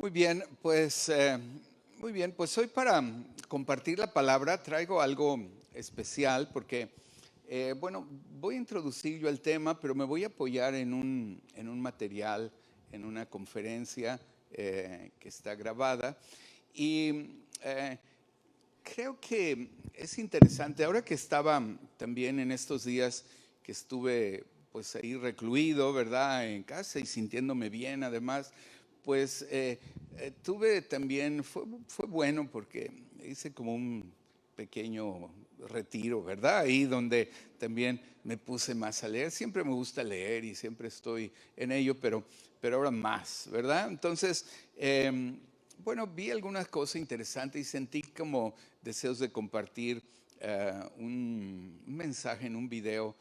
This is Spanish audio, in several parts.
Muy bien, pues hoy para compartir la palabra traigo algo especial porque, bueno, voy a introducir yo el tema, pero me voy a apoyar en un material, en una conferencia que está grabada y creo que es interesante. Ahora que estaba también en estos días que estuve pues ahí recluido, ¿verdad? En casa y sintiéndome bien además, pues tuve también, fue bueno porque hice como un pequeño retiro, ¿verdad? Ahí donde también me puse más a leer. Siempre me gusta leer y siempre estoy en ello, pero ahora más, ¿verdad? Entonces, bueno, vi algunas cosas interesantes y sentí como deseos de compartir un mensaje en un video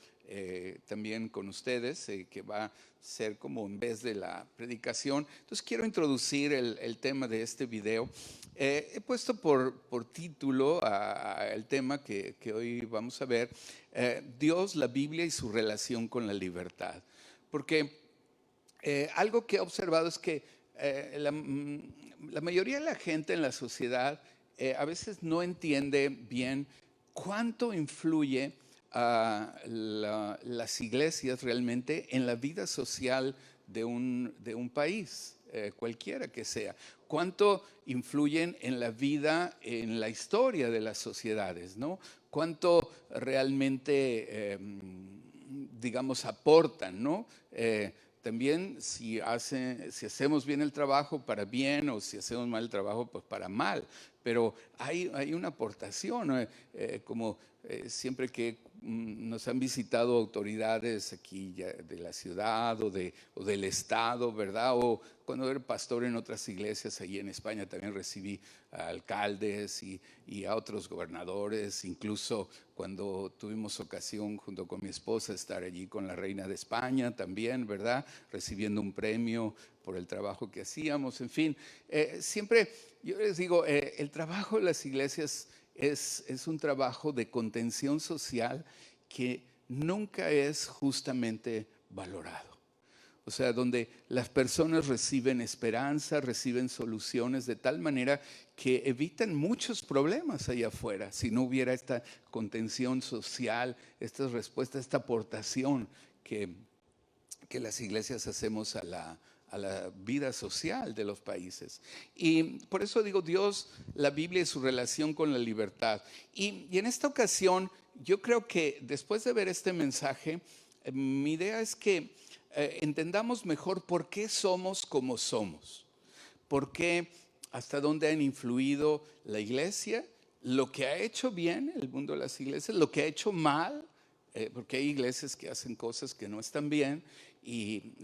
también con ustedes, que va a ser como en vez de la predicación. Entonces quiero introducir el tema de este video. He puesto por título el tema que hoy vamos a ver, Dios, la Biblia y su relación con la libertad. Porque algo que he observado es que la mayoría de la gente en la sociedad a veces no entiende bien cuánto influye las iglesias realmente en la vida social de un país, cualquiera que sea. Cuánto influyen en la vida, en la historia de las sociedades, ¿no? Cuánto realmente, digamos, aportan, ¿no? También si hacemos bien el trabajo, para bien, o si hacemos mal el trabajo, pues para mal. Pero hay una aportación, como siempre que nos han visitado autoridades aquí ya de la ciudad o del estado, ¿verdad? O cuando era pastor en otras iglesias, allí en España también recibí a alcaldes y a otros gobernadores, incluso cuando tuvimos ocasión junto con mi esposa estar allí con la reina de España también, ¿verdad? Recibiendo un premio por el trabajo que hacíamos, en fin. Siempre yo les digo, el trabajo de las iglesias es un trabajo de contención social que nunca es justamente valorado. O sea, donde las personas reciben esperanza, reciben soluciones de tal manera que evitan muchos problemas allá afuera. Si no hubiera esta contención social, estas respuestas, esta aportación que las iglesias hacemos a la vida social de los países. Y por eso digo Dios, la Biblia y su relación con la libertad. Y en esta ocasión, yo creo que después de ver este mensaje, mi idea es que entendamos mejor por qué somos como somos, por qué, hasta dónde han influido la iglesia, lo que ha hecho bien el mundo de las iglesias, lo que ha hecho mal, porque hay iglesias que hacen cosas que no están bien. Y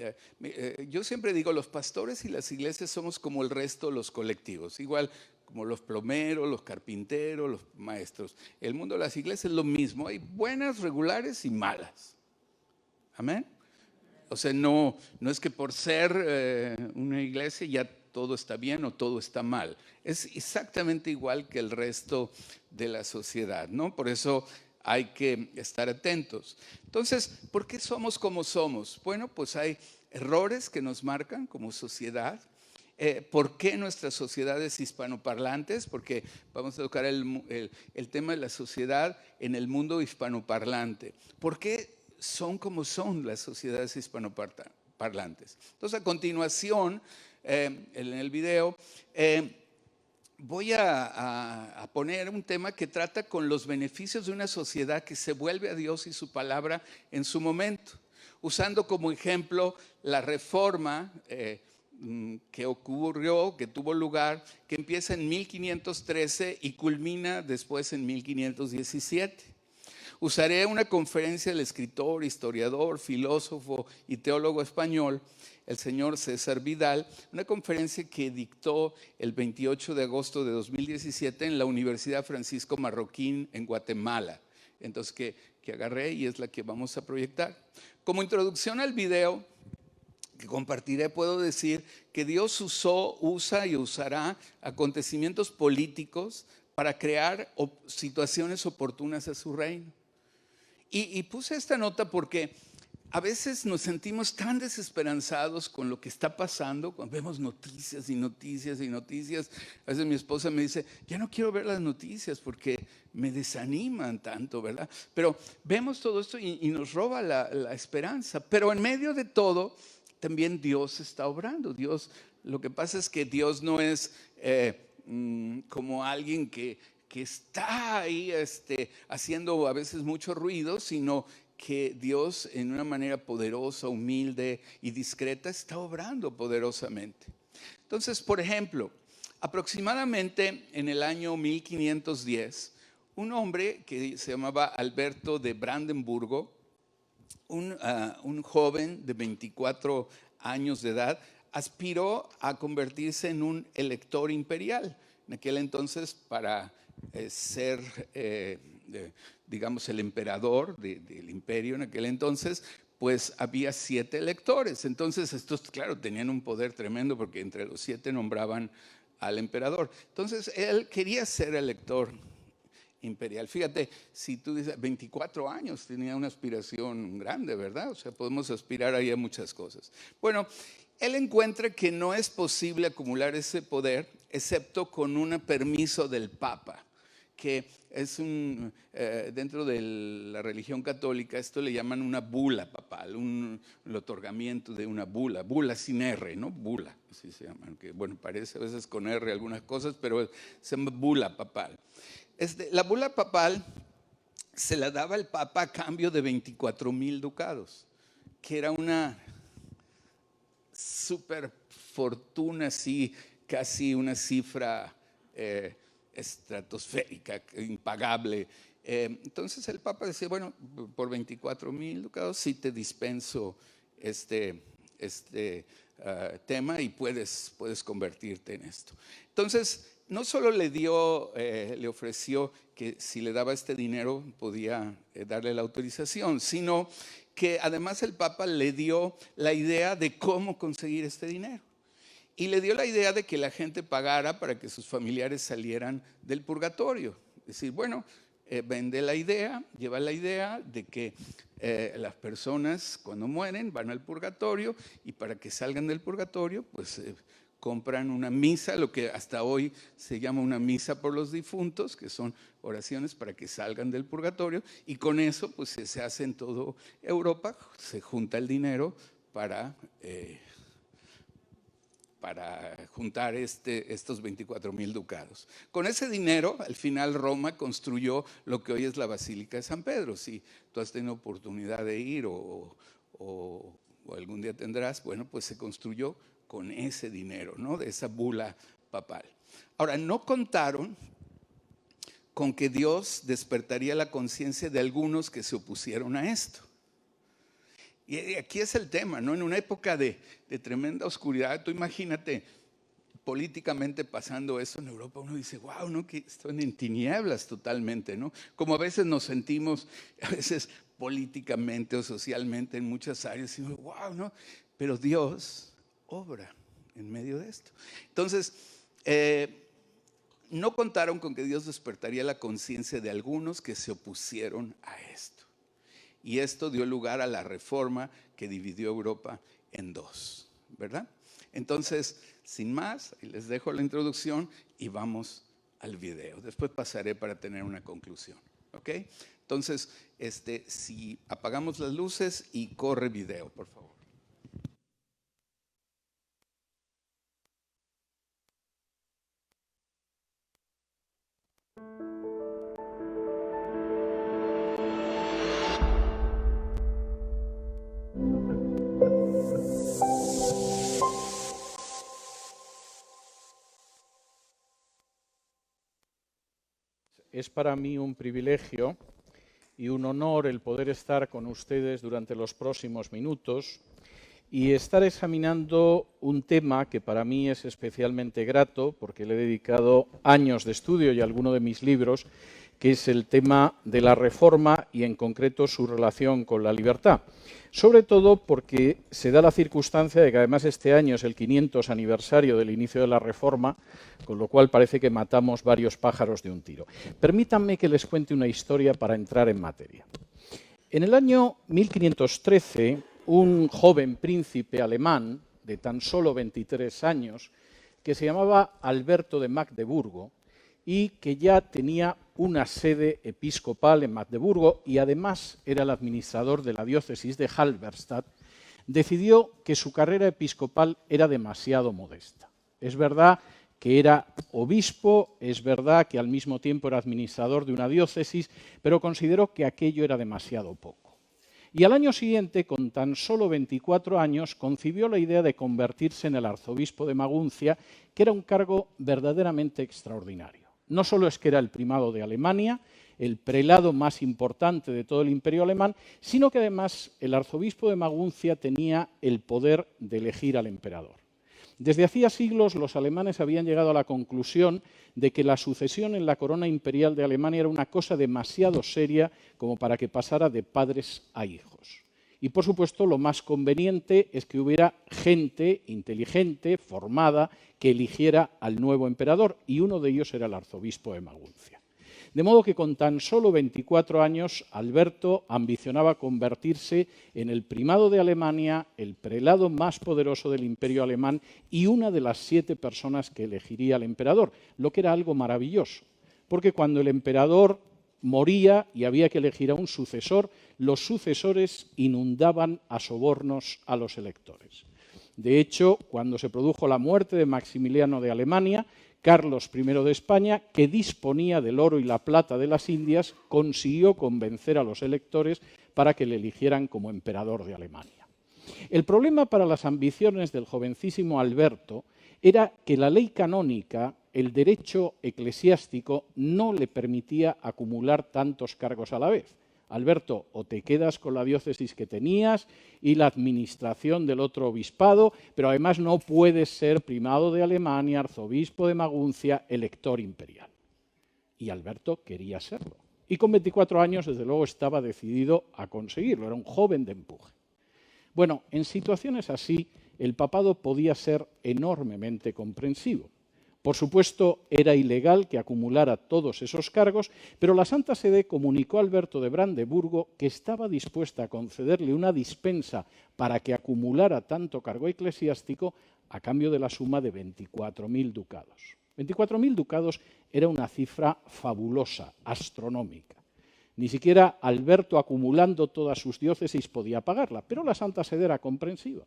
yo siempre digo, los pastores y las iglesias somos como el resto de los colectivos, igual como los plomeros, los carpinteros, los maestros. El mundo de las iglesias es lo mismo, hay buenas, regulares y malas. Amén. O sea, no es que por ser una iglesia ya todo está bien o todo está mal. Es exactamente igual que el resto de la sociedad, ¿no? Por eso hay que estar atentos. Entonces, ¿por qué somos como somos? Bueno, pues hay errores que nos marcan como sociedad. ¿Por qué nuestras sociedades hispanoparlantes? Porque vamos a tocar el tema de la sociedad en el mundo hispanoparlante. ¿Por qué son como son las sociedades hispanoparlantes? Entonces, a continuación, en el video, voy a poner un tema que trata con los beneficios de una sociedad que se vuelve a Dios y su palabra en su momento, usando como ejemplo la reforma que ocurrió, que tuvo lugar, que empieza en 1513 y culmina después en 1517. Usaré una conferencia del escritor, historiador, filósofo y teólogo español, el señor César Vidal, una conferencia que dictó el 28 de agosto de 2017 en la Universidad Francisco Marroquín en Guatemala. Entonces, que agarré y es la que vamos a proyectar. Como introducción al video que compartiré, puedo decir que Dios usa y usará acontecimientos políticos para crear situaciones oportunas a su reino. Y puse esta nota porque a veces nos sentimos tan desesperanzados con lo que está pasando, cuando vemos noticias y noticias y noticias. A veces mi esposa me dice, ya no quiero ver las noticias porque me desaniman tanto, ¿verdad? Pero vemos todo esto y nos roba la esperanza. Pero en medio de todo, también Dios está obrando. Lo que pasa es que Dios no es como alguien que está ahí haciendo a veces mucho ruido, sino que Dios en una manera poderosa, humilde y discreta está obrando poderosamente. Entonces, por ejemplo, aproximadamente en el año 1510, un hombre que se llamaba Alberto de Brandenburgo, un joven de 24 años de edad, aspiró a convertirse en un elector imperial. En aquel entonces, para ser, digamos, el emperador del imperio en aquel entonces, pues había 7 electores. Entonces estos, claro, tenían un poder tremendo porque entre los 7 nombraban al emperador. Entonces él quería ser elector imperial. Fíjate, si tú dices 24 años, tenía una aspiración grande, ¿verdad? O sea, podemos aspirar ahí a muchas cosas. Bueno, él encuentra que no es posible acumular ese poder excepto con un permiso del Papa, que es dentro de la religión católica, esto le llaman una bula papal, el otorgamiento de una bula sin R, ¿no? Bula, así se llama, que bueno, parece a veces con R algunas cosas, pero se llama bula papal. La bula papal se la daba el Papa a cambio de 24,000 ducados, que era una super fortuna, así, casi una cifra estratosférica, impagable. Entonces el Papa decía, bueno, por 24,000 ducados sí te dispenso este tema y puedes convertirte en esto. Entonces, no solo le ofreció que si le daba este dinero podía darle la autorización, sino que además el Papa le dio la idea de cómo conseguir este dinero. Y le dio la idea de que la gente pagara para que sus familiares salieran del purgatorio. Es decir, bueno, vende la idea, lleva la idea de que las personas cuando mueren van al purgatorio y para que salgan del purgatorio, pues compran una misa, lo que hasta hoy se llama una misa por los difuntos, que son oraciones para que salgan del purgatorio, y con eso pues se hace en toda Europa, se junta el dinero para juntar estos 24,000 ducados. Con ese dinero, al final Roma construyó lo que hoy es la Basílica de San Pedro. Si tú has tenido oportunidad de ir o algún día tendrás, bueno, pues se construyó con ese dinero, ¿no? De esa bula papal. Ahora, no contaron con que Dios despertaría la conciencia de algunos que se opusieron a esto. Y aquí es el tema, ¿no? En una época de tremenda oscuridad, tú imagínate políticamente pasando eso en Europa, uno dice, wow, ¿no? Que están en tinieblas totalmente, ¿no? Como a veces nos sentimos, a veces políticamente o socialmente en muchas áreas, y uno, wow, ¿no? Pero Dios obra en medio de esto. Entonces, no contaron con que Dios despertaría la conciencia de algunos que se opusieron a esto. Y esto dio lugar a la reforma que dividió Europa en 2, ¿verdad? Entonces, sin más, les dejo la introducción y vamos al video. Después pasaré para tener una conclusión, ¿ok? Entonces, si apagamos las luces y corre video, por favor. Es para mí un privilegio y un honor el poder estar con ustedes durante los próximos minutos y estar examinando un tema que para mí es especialmente grato porque le he dedicado años de estudio y alguno de mis libros, que es el tema de la Reforma y en concreto su relación con la libertad. Sobre todo porque se da la circunstancia de que además este año es el 500 aniversario del inicio de la Reforma, con lo cual parece que matamos varios pájaros de un tiro. Permítanme que les cuente una historia para entrar en materia. En el año 1513, un joven príncipe alemán de tan solo 23 años que se llamaba Alberto de Magdeburgo y que ya tenía una sede episcopal en Magdeburgo y además era el administrador de la diócesis de Halberstadt, decidió que su carrera episcopal era demasiado modesta. Es verdad que era obispo, es verdad que al mismo tiempo era administrador de una diócesis, pero consideró que aquello era demasiado poco. Y al año siguiente, con tan solo 24 años, concibió la idea de convertirse en el arzobispo de Maguncia, que era un cargo verdaderamente extraordinario. No solo es que era el primado de Alemania, el prelado más importante de todo el imperio alemán, sino que además el arzobispo de Maguncia tenía el poder de elegir al emperador. Desde hacía siglos los alemanes habían llegado a la conclusión de que la sucesión en la corona imperial de Alemania era una cosa demasiado seria como para que pasara de padres a hijos. Y por supuesto lo más conveniente es que hubiera gente inteligente, formada, que eligiera al nuevo emperador, y uno de ellos era el arzobispo de Maguncia. De modo que con tan solo 24 años, Alberto ambicionaba convertirse en el primado de Alemania, el prelado más poderoso del imperio alemán y una de las 7 personas que elegiría al emperador, lo que era algo maravilloso, porque cuando el emperador moría y había que elegir a un sucesor, los sucesores inundaban a sobornos a los electores. De hecho, cuando se produjo la muerte de Maximiliano de Alemania, Carlos I de España, que disponía del oro y la plata de las Indias, consiguió convencer a los electores para que le eligieran como emperador de Alemania. El problema para las ambiciones del jovencísimo Alberto era que la ley canónica, el derecho eclesiástico, no le permitía acumular tantos cargos a la vez. Alberto, o te quedas con la diócesis que tenías y la administración del otro obispado, pero además no puedes ser primado de Alemania, arzobispo de Maguncia, elector imperial. Y Alberto quería serlo. Y con 24 años, desde luego, estaba decidido a conseguirlo. Era un joven de empuje. Bueno, en situaciones así, el papado podía ser enormemente comprensivo. Por supuesto, era ilegal que acumulara todos esos cargos, pero la Santa Sede comunicó a Alberto de Brandeburgo que estaba dispuesta a concederle una dispensa para que acumulara tanto cargo eclesiástico a cambio de la suma de 24.000 ducados. 24.000 ducados era una cifra fabulosa, astronómica. Ni siquiera Alberto, acumulando todas sus diócesis, podía pagarla, pero la Santa Sede era comprensiva.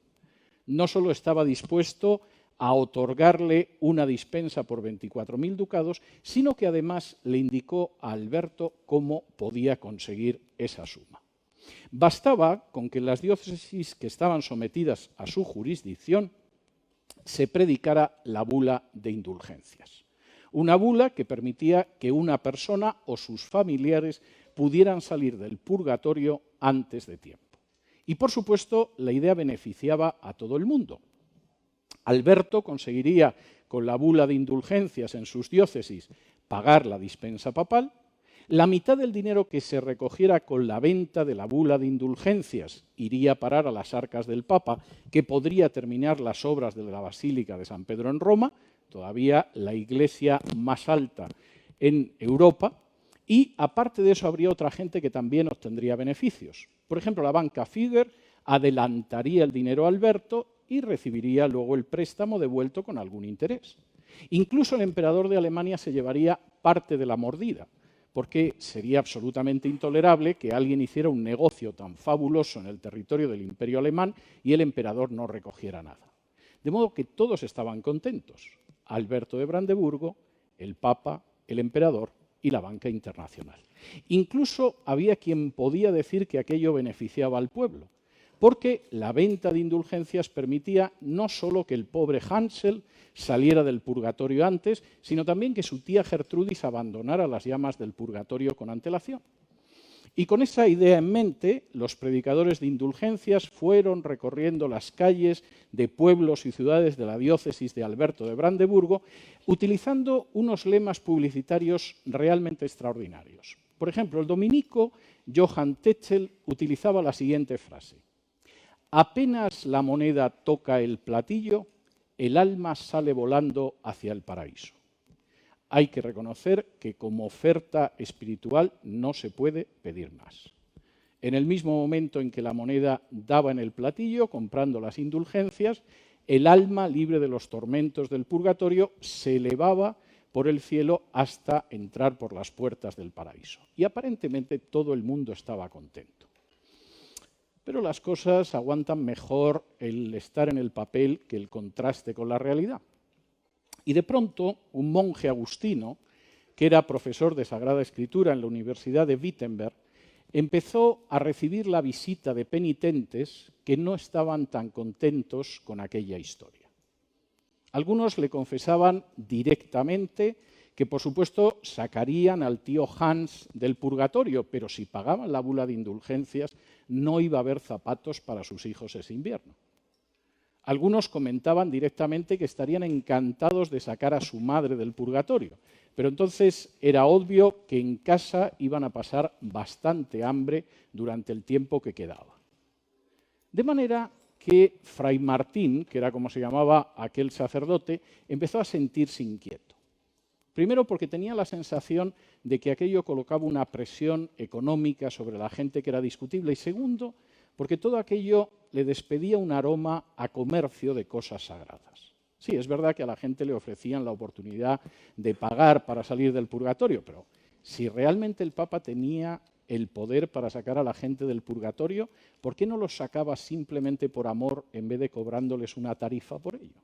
No solo estaba dispuesto a otorgarle una dispensa por 24.000 ducados, sino que además le indicó a Alberto cómo podía conseguir esa suma. Bastaba con que en las diócesis que estaban sometidas a su jurisdicción se predicara la bula de indulgencias. Una bula que permitía que una persona o sus familiares pudieran salir del purgatorio antes de tiempo. Y por supuesto, la idea beneficiaba a todo el mundo. Alberto conseguiría, con la bula de indulgencias en sus diócesis, pagar la dispensa papal. La mitad del dinero que se recogiera con la venta de la bula de indulgencias iría a parar a las arcas del Papa, que podría terminar las obras de la Basílica de San Pedro en Roma, todavía la iglesia más alta en Europa, y aparte de eso habría otra gente que también obtendría beneficios. Por ejemplo, la banca Fugger adelantaría el dinero a Alberto y recibiría luego el préstamo devuelto con algún interés. Incluso el emperador de Alemania se llevaría parte de la mordida, porque sería absolutamente intolerable que alguien hiciera un negocio tan fabuloso en el territorio del Imperio alemán y el emperador no recogiera nada. De modo que todos estaban contentos: Alberto de Brandeburgo, el Papa, el emperador y la banca internacional. Incluso había quien podía decir que aquello beneficiaba al pueblo, porque la venta de indulgencias permitía no solo que el pobre Hansel saliera del purgatorio antes, sino también que su tía Gertrudis abandonara las llamas del purgatorio con antelación. Y con esa idea en mente, los predicadores de indulgencias fueron recorriendo las calles de pueblos y ciudades de la diócesis de Alberto de Brandeburgo, utilizando unos lemas publicitarios realmente extraordinarios. Por ejemplo, el dominico Johann Tetzel utilizaba la siguiente frase: apenas la moneda toca el platillo, el alma sale volando hacia el paraíso. Hay que reconocer que como oferta espiritual no se puede pedir más. En el mismo momento en que la moneda daba en el platillo, comprando las indulgencias, el alma, libre de los tormentos del purgatorio, se elevaba por el cielo hasta entrar por las puertas del paraíso. Y aparentemente todo el mundo estaba contento. Pero las cosas aguantan mejor el estar en el papel que el contraste con la realidad. Y de pronto, un monje agustino, que era profesor de Sagrada Escritura en la Universidad de Wittenberg, empezó a recibir la visita de penitentes que no estaban tan contentos con aquella historia. Algunos le confesaban directamente que, por supuesto, sacarían al tío Hans del purgatorio, pero si pagaban la bula de indulgencias, no iba a haber zapatos para sus hijos ese invierno. Algunos comentaban directamente que estarían encantados de sacar a su madre del purgatorio, pero entonces era obvio que en casa iban a pasar bastante hambre durante el tiempo que quedaba. De manera que Fray Martín, que era como se llamaba aquel sacerdote, empezó a sentirse inquieto. Primero porque tenía la sensación de que aquello colocaba una presión económica sobre la gente que era discutible, y segundo, porque todo aquello le despedía un aroma a comercio de cosas sagradas. Sí, es verdad que a la gente le ofrecían la oportunidad de pagar para salir del purgatorio, pero si realmente el Papa tenía el poder para sacar a la gente del purgatorio, ¿por qué no los sacaba simplemente por amor en vez de cobrándoles una tarifa por ello?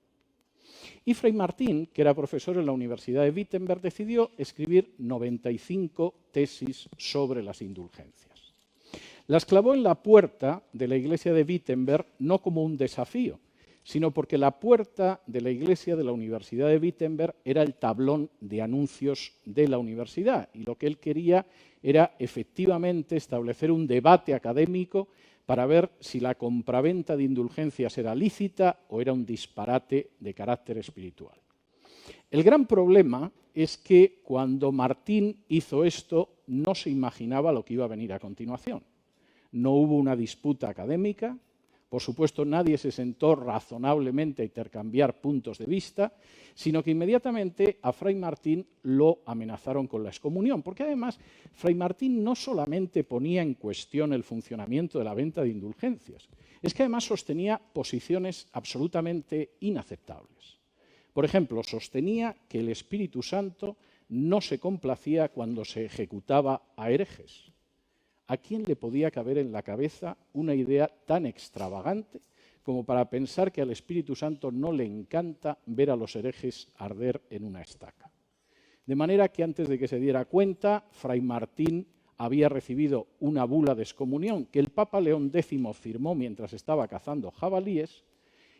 Y Fray Martín, que era profesor en la Universidad de Wittenberg, decidió escribir 95 tesis sobre las indulgencias. Las clavó en la puerta de la iglesia de Wittenberg no como un desafío, sino porque la puerta de la iglesia de la Universidad de Wittenberg era el tablón de anuncios de la universidad, y lo que él quería era efectivamente establecer un debate académico para ver si la compraventa de indulgencias era lícita o era un disparate de carácter espiritual. El gran problema es que cuando Martín hizo esto no se imaginaba lo que iba a venir a continuación. No hubo una disputa académica. Por supuesto, nadie se sentó razonablemente a intercambiar puntos de vista, sino que inmediatamente a Fray Martín lo amenazaron con la excomunión, porque además Fray Martín no solamente ponía en cuestión el funcionamiento de la venta de indulgencias, es que además sostenía posiciones absolutamente inaceptables. Por ejemplo, sostenía que el Espíritu Santo no se complacía cuando se ejecutaba a herejes. ¿A quién le podía caber en la cabeza una idea tan extravagante como para pensar que al Espíritu Santo no le encanta ver a los herejes arder en una estaca? De manera que antes de que se diera cuenta, Fray Martín había recibido una bula de excomunión que el Papa León X firmó mientras estaba cazando jabalíes,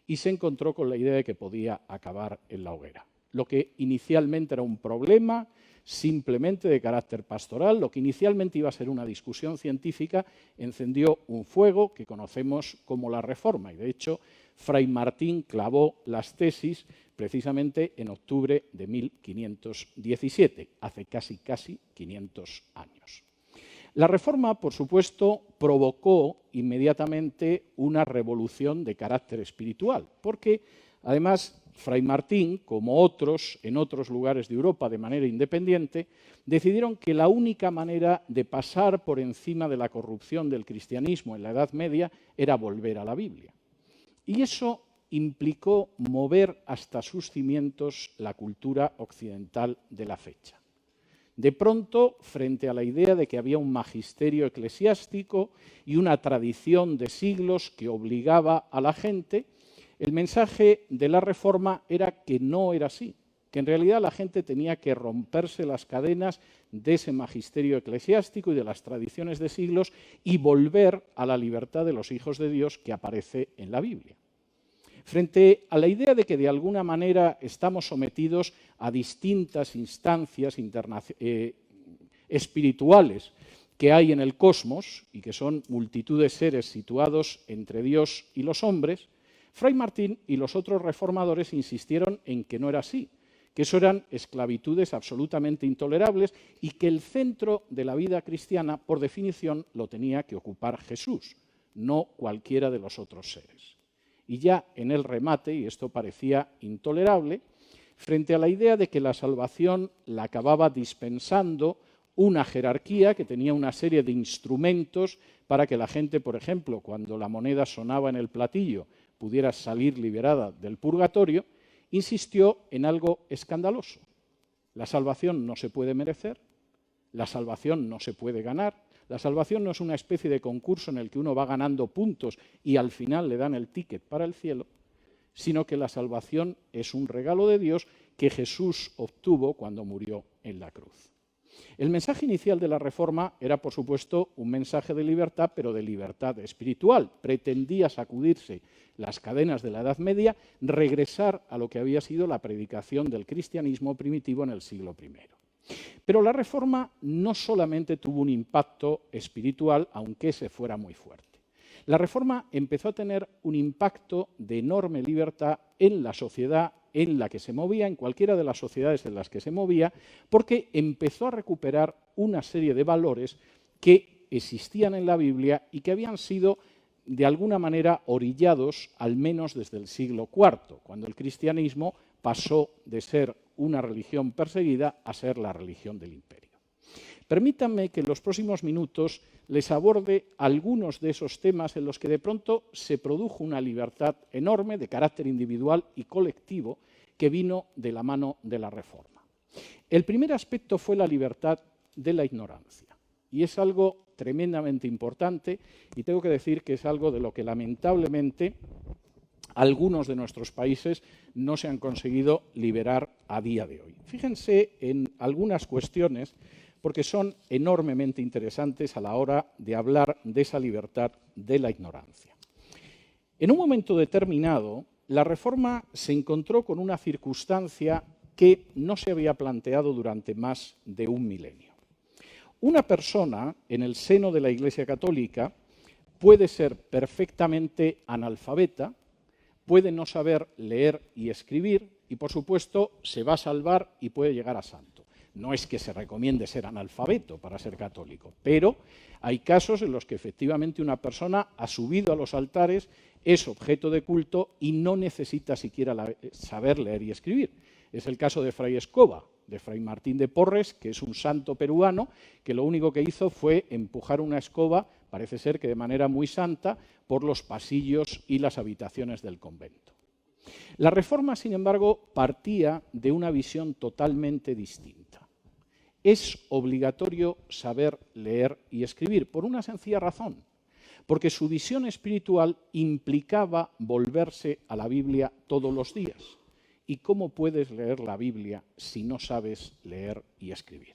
y se encontró con la idea de que podía acabar en la hoguera. Lo que inicialmente era un problema simplemente de carácter pastoral, lo que inicialmente iba a ser una discusión científica, encendió un fuego que conocemos como la Reforma. Y de hecho, Fray Martín clavó las tesis precisamente en octubre de 1517, hace casi 500 años. La Reforma, por supuesto, provocó inmediatamente una revolución de carácter espiritual, porque además Fray Martín, como otros en otros lugares de Europa de manera independiente, decidieron que la única manera de pasar por encima de la corrupción del cristianismo en la Edad Media era volver a la Biblia. Y eso implicó mover hasta sus cimientos la cultura occidental de la fecha. De pronto, frente a la idea de que había un magisterio eclesiástico y una tradición de siglos que obligaba a la gente, el mensaje de la Reforma era que no era así, que en realidad la gente tenía que romperse las cadenas de ese magisterio eclesiástico y de las tradiciones de siglos y volver a la libertad de los hijos de Dios que aparece en la Biblia. Frente a la idea de que de alguna manera estamos sometidos a distintas instancias espirituales que hay en el cosmos y que son multitud de seres situados entre Dios y los hombres, Fray Martín y los otros reformadores insistieron en que no era así, que eso eran esclavitudes absolutamente intolerables y que el centro de la vida cristiana, por definición, lo tenía que ocupar Jesús, no cualquiera de los otros seres. Y ya en el remate, y esto parecía intolerable, frente a la idea de que la salvación la acababa dispensando una jerarquía que tenía una serie de instrumentos para que la gente, por ejemplo, cuando la moneda sonaba en el platillo, pudiera salir liberada del purgatorio, insistió en algo escandaloso. La salvación no se puede merecer, la salvación no se puede ganar, la salvación no es una especie de concurso en el que uno va ganando puntos y al final le dan el ticket para el cielo, sino que la salvación es un regalo de Dios que Jesús obtuvo cuando murió en la cruz. El mensaje inicial de la Reforma era, por supuesto, un mensaje de libertad, pero de libertad espiritual. Pretendía sacudirse las cadenas de la Edad Media, regresar a lo que había sido la predicación del cristianismo primitivo en el siglo I. Pero la Reforma no solamente tuvo un impacto espiritual, aunque ese fuera muy fuerte. La Reforma empezó a tener un impacto de enorme libertad en la sociedad en la que se movía, en cualquiera de las sociedades en las que se movía, porque empezó a recuperar una serie de valores que existían en la Biblia y que habían sido de alguna manera orillados, al menos desde el siglo IV, cuando el cristianismo pasó de ser una religión perseguida a ser la religión del imperio. Permítanme que en los próximos minutos les aborde algunos de esos temas en los que de pronto se produjo una libertad enorme de carácter individual y colectivo que vino de la mano de la Reforma. El primer aspecto fue la libertad de la ignorancia, y es algo tremendamente importante, y tengo que decir que es algo de lo que lamentablemente algunos de nuestros países no se han conseguido liberar a día de hoy. Fíjense en algunas cuestiones, porque son enormemente interesantes a la hora de hablar de esa libertad de la ignorancia. En un momento determinado, la Reforma se encontró con una circunstancia que no se había planteado durante más de un milenio. Una persona en el seno de la Iglesia Católica puede ser perfectamente analfabeta, puede no saber leer y escribir y, por supuesto, se va a salvar y puede llegar a santo. No es que se recomiende ser analfabeto para ser católico, pero hay casos en los que efectivamente una persona ha subido a los altares, es objeto de culto y no necesita siquiera saber leer y escribir. Es el caso de Fray Escoba, de Fray Martín de Porres, que es un santo peruano, que lo único que hizo fue empujar una escoba, parece ser que de manera muy santa, por los pasillos y las habitaciones del convento. La Reforma, sin embargo, partía de una visión totalmente distinta. Es obligatorio saber leer y escribir, por una sencilla razón, porque su visión espiritual implicaba volverse a la Biblia todos los días. ¿Y cómo puedes leer la Biblia si no sabes leer y escribir?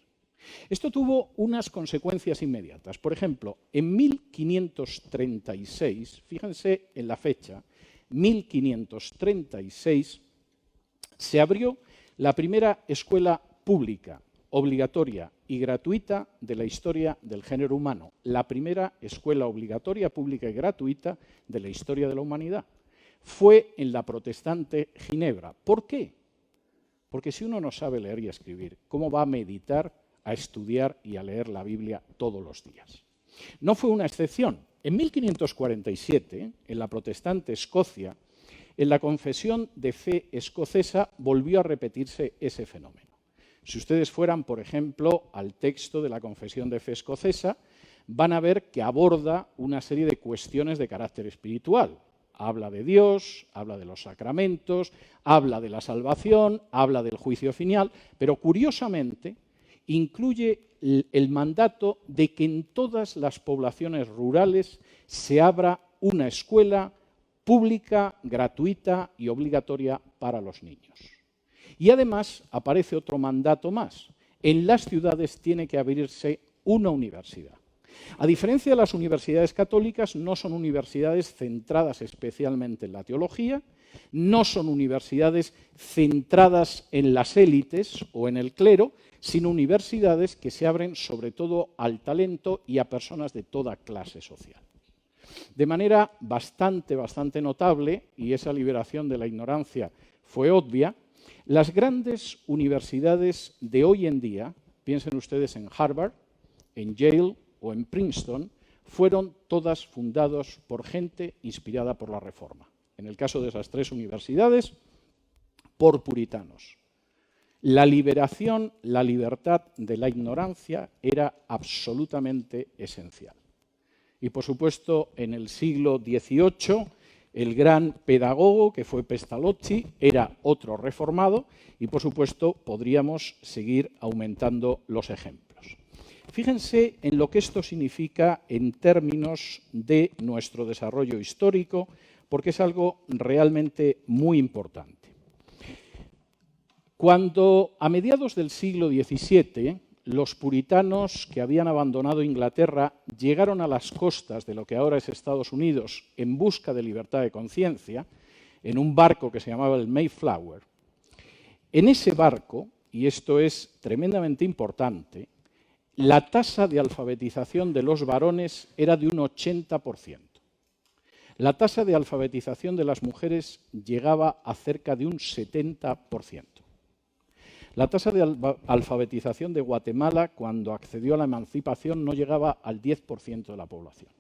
Esto tuvo unas consecuencias inmediatas. Por ejemplo, en 1536, fíjense en la fecha, 1536, se abrió la primera escuela pública, obligatoria y gratuita de la historia del género humano. La primera escuela obligatoria, pública y gratuita de la historia de la humanidad. Fue en la protestante Ginebra. ¿Por qué? Porque si uno no sabe leer y escribir, ¿cómo va a meditar, a estudiar y a leer la Biblia todos los días? No fue una excepción. En 1547, en la protestante Escocia, en la confesión de fe escocesa volvió a repetirse ese fenómeno. Si ustedes fueran, por ejemplo, al texto de la confesión de fe escocesa, van a ver que aborda una serie de cuestiones de carácter espiritual. Habla de Dios, habla de los sacramentos, habla de la salvación, habla del juicio final, pero curiosamente incluye el mandato de que en todas las poblaciones rurales se abra una escuela pública, gratuita y obligatoria para los niños. Y además aparece otro mandato más. En las ciudades tiene que abrirse una universidad. A diferencia de las universidades católicas, no son universidades centradas especialmente en la teología, no son universidades centradas en las élites o en el clero, sino universidades que se abren sobre todo al talento y a personas de toda clase social. De manera bastante notable, y esa liberación de la ignorancia fue obvia, las grandes universidades de hoy en día, piensen ustedes en Harvard, en Yale o en Princeton, fueron todas fundadas por gente inspirada por la Reforma. En el caso de esas tres universidades, por puritanos. La liberación, la libertad de la ignorancia era absolutamente esencial. Y, por supuesto, en el siglo XVIII, el gran pedagogo, que fue Pestalozzi, era otro reformado y, por supuesto, podríamos seguir aumentando los ejemplos. Fíjense en lo que esto significa en términos de nuestro desarrollo histórico, porque es algo realmente muy importante. Cuando a mediados del siglo XVII los puritanos que habían abandonado Inglaterra llegaron a las costas de lo que ahora es Estados Unidos en busca de libertad de conciencia, en un barco que se llamaba el Mayflower, en ese barco, y esto es tremendamente importante, la tasa de alfabetización de los varones era de un 80%. La tasa de alfabetización de las mujeres llegaba a cerca de un 70%. La tasa de alfabetización de Guatemala, cuando accedió a la emancipación, no llegaba al 10% de la población.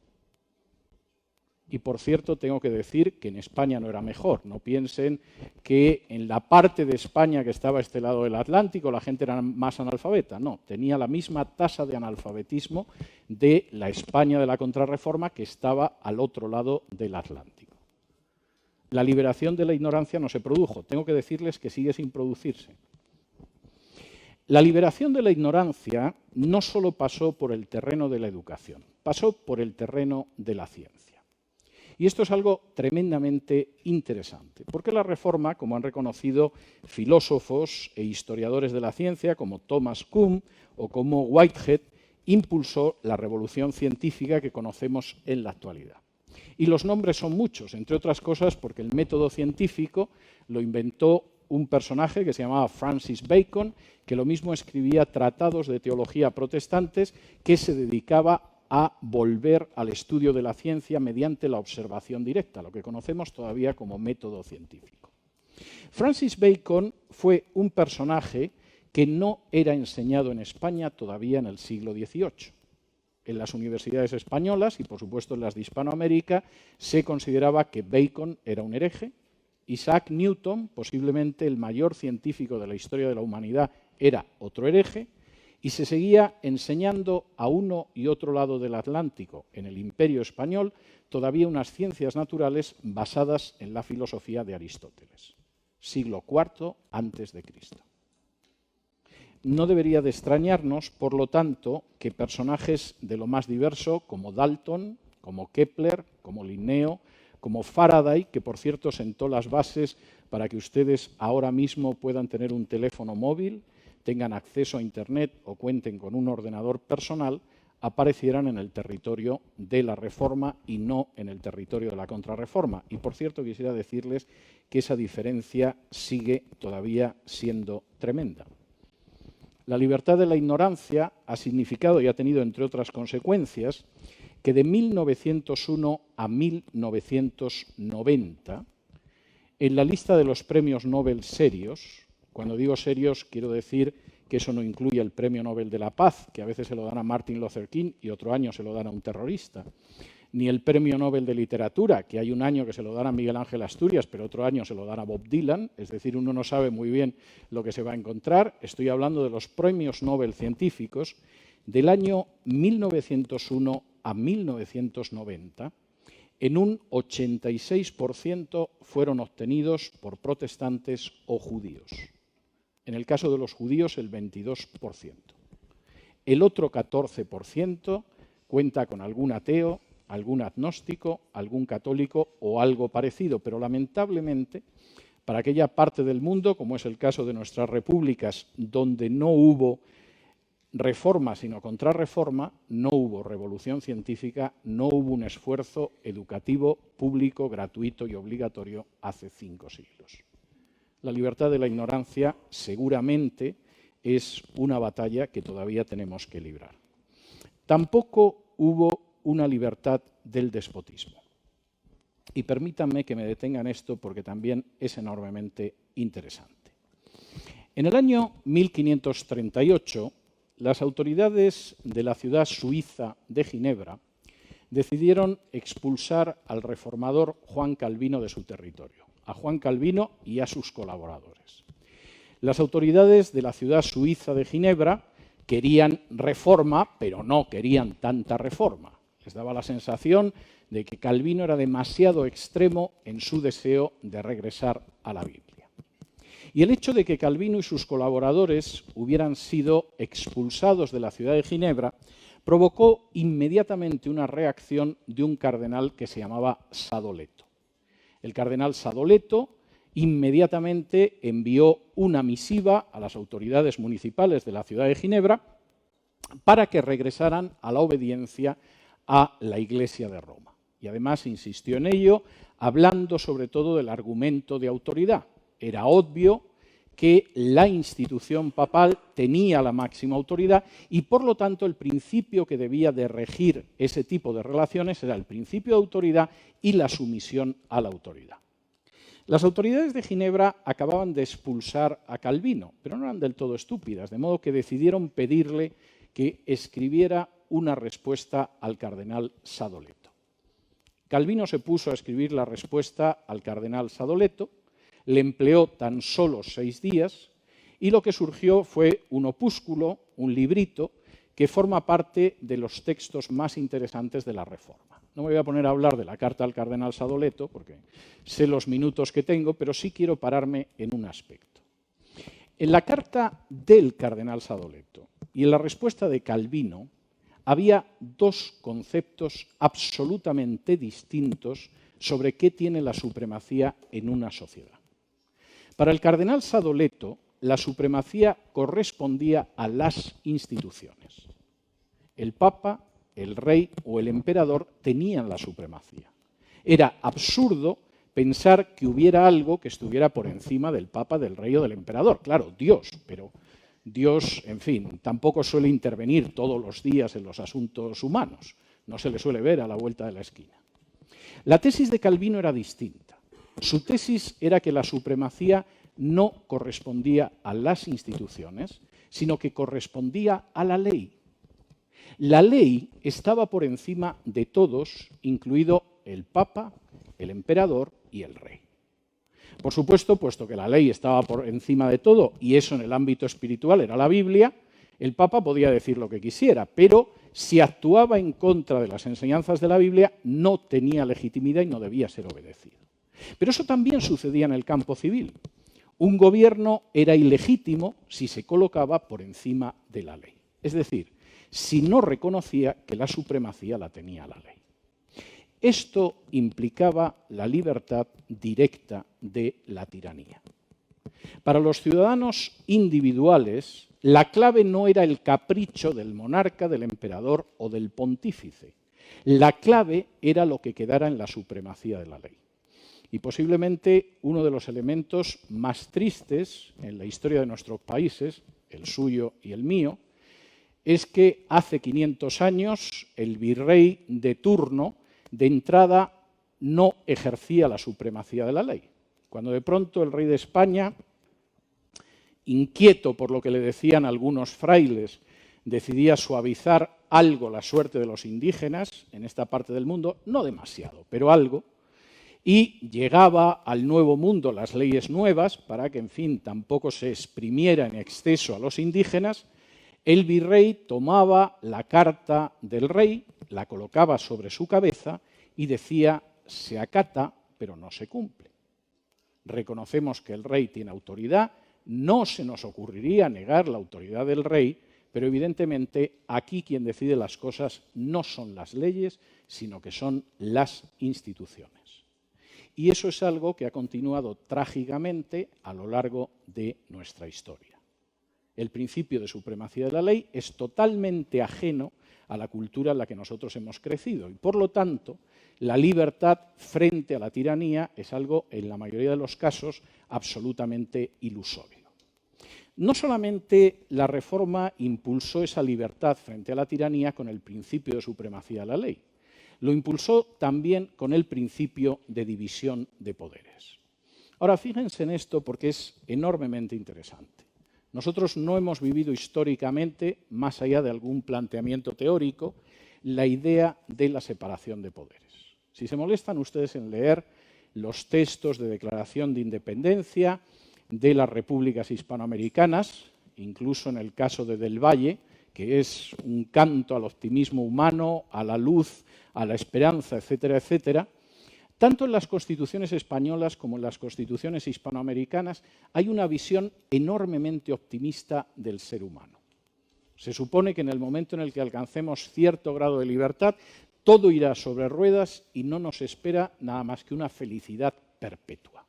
Y, por cierto, tengo que decir que en España no era mejor. No piensen que en la parte de España que estaba a este lado del Atlántico la gente era más analfabeta. No, tenía la misma tasa de analfabetismo de la España de la Contrarreforma que estaba al otro lado del Atlántico. La liberación de la ignorancia no se produjo. Tengo que decirles que sigue sin producirse. La liberación de la ignorancia no solo pasó por el terreno de la educación, pasó por el terreno de la ciencia. Y esto es algo tremendamente interesante, porque la Reforma, como han reconocido filósofos e historiadores de la ciencia, como Thomas Kuhn o como Whitehead, impulsó la revolución científica que conocemos en la actualidad. Y los nombres son muchos, entre otras cosas porque el método científico lo inventó un personaje que se llamaba Francis Bacon, que lo mismo escribía tratados de teología protestantes, que se dedicaba a volver al estudio de la ciencia mediante la observación directa, lo que conocemos todavía como método científico. Francis Bacon fue un personaje que no era enseñado en España todavía en el siglo XVIII. En las universidades españolas y, por supuesto, en las de Hispanoamérica, se consideraba que Bacon era un hereje. Isaac Newton, posiblemente el mayor científico de la historia de la humanidad, era otro hereje, y se seguía enseñando a uno y otro lado del Atlántico, en el Imperio Español, todavía unas ciencias naturales basadas en la filosofía de Aristóteles, siglo IV a.C. No debería de extrañarnos, por lo tanto, que personajes de lo más diverso, como Dalton, como Kepler, como Linneo, como Faraday, que por cierto sentó las bases para que ustedes ahora mismo puedan tener un teléfono móvil, tengan acceso a Internet o cuenten con un ordenador personal, aparecieran en el territorio de la Reforma y no en el territorio de la Contrarreforma. Y por cierto, quisiera decirles que esa diferencia sigue todavía siendo tremenda. La libertad de la ignorancia ha significado y ha tenido, entre otras consecuencias, que de 1901 a 1990, en la lista de los premios Nobel serios, cuando digo serios quiero decir que eso no incluye el Premio Nobel de la Paz, que a veces se lo dan a Martin Luther King y otro año se lo dan a un terrorista, ni el Premio Nobel de Literatura, que hay un año que se lo dan a Miguel Ángel Asturias, pero otro año se lo dan a Bob Dylan, es decir, uno no sabe muy bien lo que se va a encontrar. Estoy hablando de los premios Nobel científicos del año 1901 a 1990, en un 86% fueron obtenidos por protestantes o judíos. En el caso de los judíos, el 22%. El otro 14% cuenta con algún ateo, algún agnóstico, algún católico o algo parecido, pero lamentablemente para aquella parte del mundo, como es el caso de nuestras repúblicas, donde no hubo reforma sino contrarreforma, no hubo revolución científica, no hubo un esfuerzo educativo público, gratuito y obligatorio hace 5 siglos. La libertad de la ignorancia seguramente es una batalla que todavía tenemos que librar. Tampoco hubo una libertad del despotismo. Y permítanme que me detenga en esto porque también es enormemente interesante. En el año 1538, las autoridades de la ciudad suiza de Ginebra decidieron expulsar al reformador Juan Calvino de su territorio, a Juan Calvino y a sus colaboradores. Las autoridades de la ciudad suiza de Ginebra querían reforma, pero no querían tanta reforma. Les daba la sensación de que Calvino era demasiado extremo en su deseo de regresar a la Biblia. Y el hecho de que Calvino y sus colaboradores hubieran sido expulsados de la ciudad de Ginebra provocó inmediatamente una reacción de un cardenal que se llamaba Sadoleto. El cardenal Sadoleto inmediatamente envió una misiva a las autoridades municipales de la ciudad de Ginebra para que regresaran a la obediencia a la Iglesia de Roma. Y además insistió en ello, hablando sobre todo del argumento de autoridad. Era obvio que la institución papal tenía la máxima autoridad y, por lo tanto, el principio que debía de regir ese tipo de relaciones era el principio de autoridad y la sumisión a la autoridad. Las autoridades de Ginebra acababan de expulsar a Calvino, pero no eran del todo estúpidas, de modo que decidieron pedirle que escribiera una respuesta al cardenal Sadoleto. Calvino se puso a escribir la respuesta al cardenal Sadoleto, le empleó tan solo 6 días y lo que surgió fue un opúsculo, un librito, que forma parte de los textos más interesantes de la Reforma. No me voy a poner a hablar de la carta al cardenal Sadoleto, porque sé los minutos que tengo, pero sí quiero pararme en un aspecto. En la carta del cardenal Sadoleto y en la respuesta de Calvino había 2 conceptos absolutamente distintos sobre qué tiene la supremacía en una sociedad. Para el cardenal Sadoleto, la supremacía correspondía a las instituciones. El Papa, el rey o el emperador tenían la supremacía. Era absurdo pensar que hubiera algo que estuviera por encima del Papa, del rey o del emperador. Claro, Dios, pero Dios, en fin, tampoco suele intervenir todos los días en los asuntos humanos. No se le suele ver a la vuelta de la esquina. La tesis de Calvino era distinta. Su tesis era que la supremacía no correspondía a las instituciones, sino que correspondía a la ley. La ley estaba por encima de todos, incluido el Papa, el emperador y el rey. Por supuesto, puesto que la ley estaba por encima de todo, y eso en el ámbito espiritual era la Biblia, el Papa podía decir lo que quisiera, pero si actuaba en contra de las enseñanzas de la Biblia, no tenía legitimidad y no debía ser obedecido. Pero eso también sucedía en el campo civil. Un gobierno era ilegítimo si se colocaba por encima de la ley. Es decir, si no reconocía que la supremacía la tenía la ley. Esto implicaba la libertad directa de la tiranía. Para los ciudadanos individuales, la clave no era el capricho del monarca, del emperador o del pontífice. La clave era lo que quedara en la supremacía de la ley. Y posiblemente uno de los elementos más tristes en la historia de nuestros países, el suyo y el mío, es que hace 500 años el virrey de turno de entrada no ejercía la supremacía de la ley. Cuando de pronto el rey de España, inquieto por lo que le decían algunos frailes, decidía suavizar algo la suerte de los indígenas en esta parte del mundo, no demasiado, pero algo, y llegaba al Nuevo Mundo las leyes nuevas para que, en fin, tampoco se exprimiera en exceso a los indígenas, el virrey tomaba la carta del rey, la colocaba sobre su cabeza y decía: se acata, pero no se cumple. Reconocemos que el rey tiene autoridad, no se nos ocurriría negar la autoridad del rey, pero evidentemente aquí quien decide las cosas no son las leyes, sino que son las instituciones. Y eso es algo que ha continuado trágicamente a lo largo de nuestra historia. El principio de supremacía de la ley es totalmente ajeno a la cultura en la que nosotros hemos crecido y, por lo tanto, la libertad frente a la tiranía es algo, en la mayoría de los casos, absolutamente ilusorio. No solamente la Reforma impulsó esa libertad frente a la tiranía con el principio de supremacía de la ley, lo impulsó también con el principio de división de poderes. Ahora, fíjense en esto porque es enormemente interesante. Nosotros no hemos vivido históricamente, más allá de algún planteamiento teórico, la idea de la separación de poderes. Si se molestan ustedes en leer los textos de declaración de independencia, de las repúblicas hispanoamericanas, incluso en el caso de Del Valle, que es un canto al optimismo humano, a la luz, a la esperanza, etcétera, etcétera. Tanto en las constituciones españolas como en las constituciones hispanoamericanas hay una visión enormemente optimista del ser humano. Se supone que en el momento en el que alcancemos cierto grado de libertad, todo irá sobre ruedas y no nos espera nada más que una felicidad perpetua.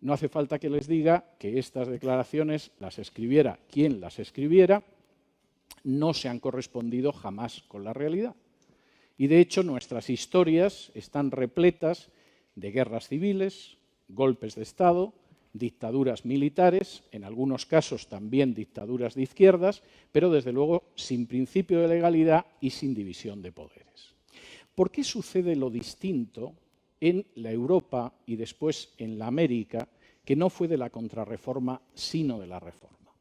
No hace falta que les diga que estas declaraciones las escribiera quien las escribiera, no se han correspondido jamás con la realidad. Y de hecho nuestras historias están repletas de guerras civiles, golpes de Estado, dictaduras militares, en algunos casos también dictaduras de izquierdas, pero desde luego sin principio de legalidad y sin división de poderes. ¿Por qué sucede lo distinto en la Europa y después en la América, que no fue de la contrarreforma, sino de la reforma?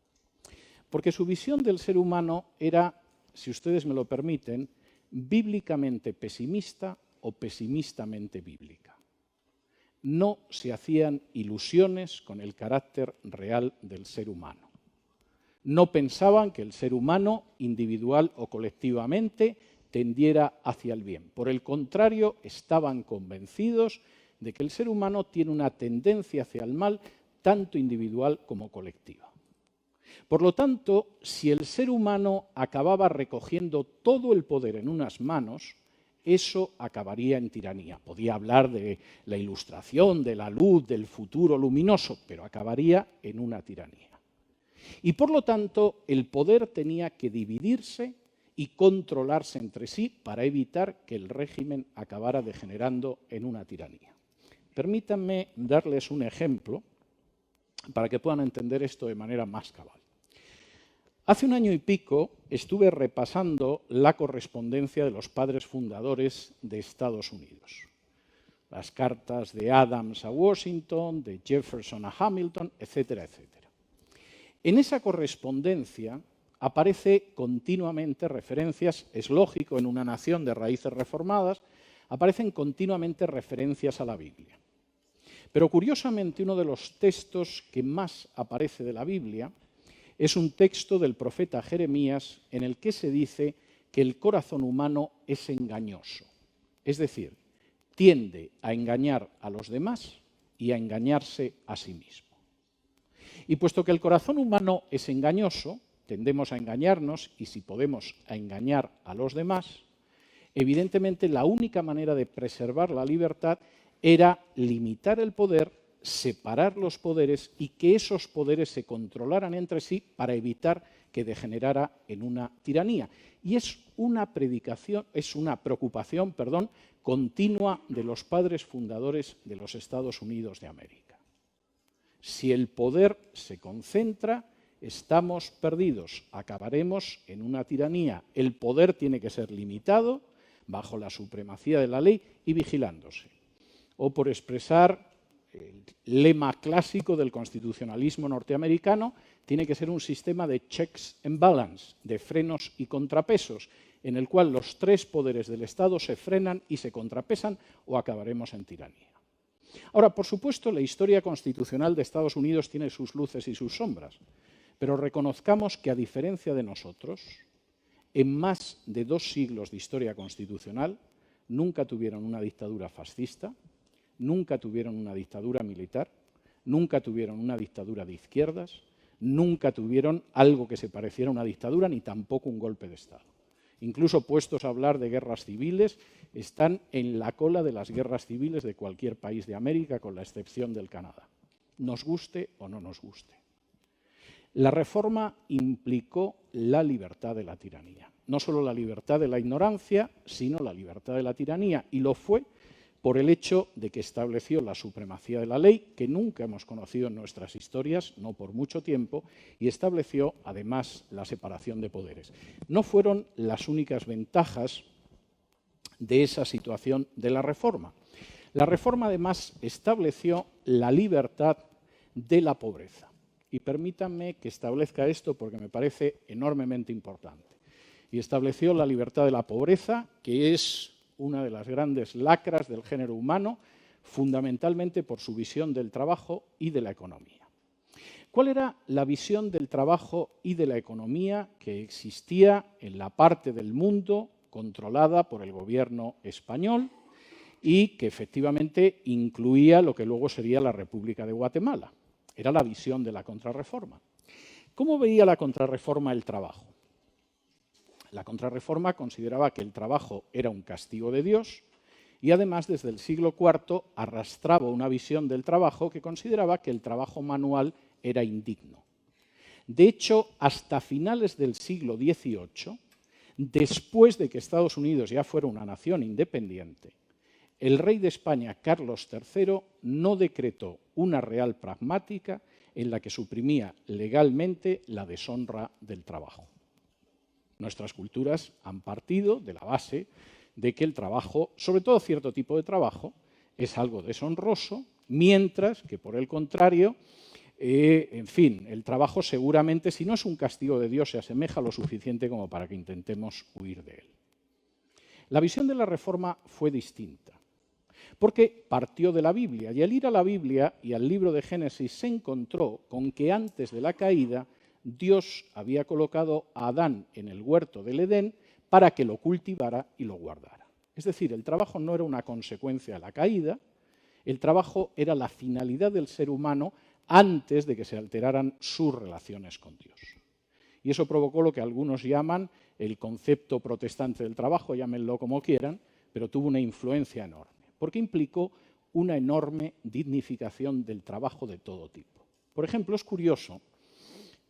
Porque su visión del ser humano era, si ustedes me lo permiten, bíblicamente pesimista o pesimistamente bíblica. No se hacían ilusiones con el carácter real del ser humano. No pensaban que el ser humano, individual o colectivamente, tendiera hacia el bien. Por el contrario, estaban convencidos de que el ser humano tiene una tendencia hacia el mal, tanto individual como colectiva. Por lo tanto, si el ser humano acababa recogiendo todo el poder en unas manos, eso acabaría en tiranía. Podía hablar de la ilustración, de la luz, del futuro luminoso, pero acabaría en una tiranía. Y por lo tanto, el poder tenía que dividirse y controlarse entre sí para evitar que el régimen acabara degenerando en una tiranía. Permítanme darles un ejemplo para que puedan entender esto de manera más cabal. Hace un año y pico estuve repasando la correspondencia de los padres fundadores de Estados Unidos. Las cartas de Adams a Washington, de Jefferson a Hamilton, etcétera, etcétera. En esa correspondencia aparece continuamente referencias, es lógico, en una nación de raíces reformadas, aparecen continuamente referencias a la Biblia. Pero curiosamente uno de los textos que más aparece de la Biblia es un texto del profeta Jeremías en el que se dice que el corazón humano es engañoso, es decir, tiende a engañar a los demás y a engañarse a sí mismo. Y puesto que el corazón humano es engañoso, tendemos a engañarnos y si podemos a engañar a los demás, evidentemente la única manera de preservar la libertad era limitar el poder, separar los poderes y que esos poderes se controlaran entre sí para evitar que degenerara en una tiranía. Y es una preocupación continua de los padres fundadores de los Estados Unidos de América. Si el poder se concentra, estamos perdidos, acabaremos en una tiranía. El poder tiene que ser limitado bajo la supremacía de la ley y vigilándose. O por expresar el lema clásico del constitucionalismo norteamericano, tiene que ser un sistema de checks and balance, de frenos y contrapesos, en el cual los tres poderes del Estado se frenan y se contrapesan o acabaremos en tiranía. Ahora, por supuesto, la historia constitucional de Estados Unidos tiene sus luces y sus sombras, pero reconozcamos que, a diferencia de nosotros, en más de 2 siglos de historia constitucional, nunca tuvieron una dictadura fascista, nunca tuvieron una dictadura militar, nunca tuvieron una dictadura de izquierdas, nunca tuvieron algo que se pareciera a una dictadura, ni tampoco un golpe de Estado. Incluso puestos a hablar de guerras civiles, están en la cola de las guerras civiles de cualquier país de América, con la excepción del Canadá, nos guste o no nos guste. La reforma implicó la libertad de la tiranía. No solo la libertad de la ignorancia, sino la libertad de la tiranía, y lo fue por el hecho de que estableció la supremacía de la ley, que nunca hemos conocido en nuestras historias, no por mucho tiempo, y estableció, además, la separación de poderes. No fueron las únicas ventajas de esa situación de la reforma. La reforma, además, estableció la libertad de la pobreza. Y permítanme que establezca esto porque me parece enormemente importante. Y estableció la libertad de la pobreza, que es una de las grandes lacras del género humano, fundamentalmente por su visión del trabajo y de la economía. ¿Cuál era la visión del trabajo y de la economía que existía en la parte del mundo controlada por el gobierno español y que efectivamente incluía lo que luego sería la República de Guatemala? Era la visión de la Contrarreforma. ¿Cómo veía la Contrarreforma el trabajo? La Contrarreforma consideraba que el trabajo era un castigo de Dios y además desde el siglo IV arrastraba una visión del trabajo que consideraba que el trabajo manual era indigno. De hecho, hasta finales del siglo XVIII, después de que Estados Unidos ya fuera una nación independiente, el rey de España, Carlos III, no decretó una real pragmática en la que suprimía legalmente la deshonra del trabajo. Nuestras culturas han partido de la base de que el trabajo, sobre todo cierto tipo de trabajo, es algo deshonroso, mientras que, por el contrario, en fin, el trabajo seguramente, si no es un castigo de Dios, se asemeja lo suficiente como para que intentemos huir de él. La visión de la Reforma fue distinta, porque partió de la Biblia, y al ir a la Biblia y al libro de Génesis se encontró con que antes de la caída Dios había colocado a Adán en el huerto del Edén para que lo cultivara y lo guardara. Es decir, el trabajo no era una consecuencia de la caída, el trabajo era la finalidad del ser humano antes de que se alteraran sus relaciones con Dios. Y eso provocó lo que algunos llaman el concepto protestante del trabajo, llámenlo como quieran, pero tuvo una influencia enorme, porque implicó una enorme dignificación del trabajo de todo tipo. Por ejemplo, es curioso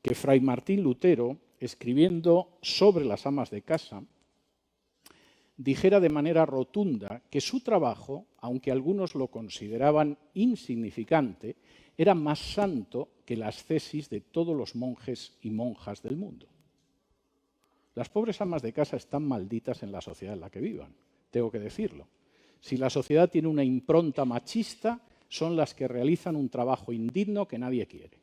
que Fray Martín Lutero, escribiendo sobre las amas de casa, dijera de manera rotunda que su trabajo, aunque algunos lo consideraban insignificante, era más santo que las ascesis de todos los monjes y monjas del mundo. Las pobres amas de casa están malditas en la sociedad en la que vivan, tengo que decirlo. Si la sociedad tiene una impronta machista, son las que realizan un trabajo indigno que nadie quiere.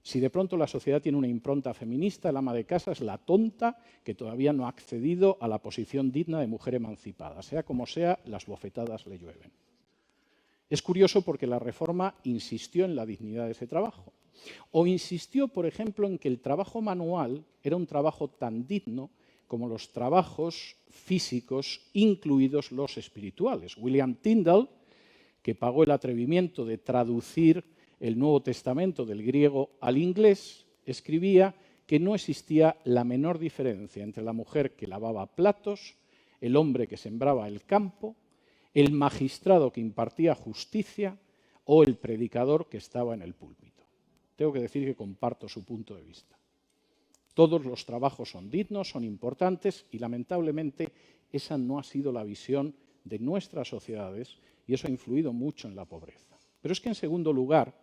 Si de pronto la sociedad tiene una impronta feminista, el ama de casa es la tonta que todavía no ha accedido a la posición digna de mujer emancipada. Sea como sea, las bofetadas le llueven. Es curioso porque la Reforma insistió en la dignidad de ese trabajo. O insistió, por ejemplo, en que el trabajo manual era un trabajo tan digno como los trabajos físicos, incluidos los espirituales. William Tyndale, que pagó el atrevimiento de traducir el Nuevo Testamento del griego al inglés, escribía que no existía la menor diferencia entre la mujer que lavaba platos, el hombre que sembraba el campo, el magistrado que impartía justicia o el predicador que estaba en el púlpito. Tengo que decir que comparto su punto de vista. Todos los trabajos son dignos, son importantes y lamentablemente esa no ha sido la visión de nuestras sociedades y eso ha influido mucho en la pobreza. Pero es que en segundo lugar,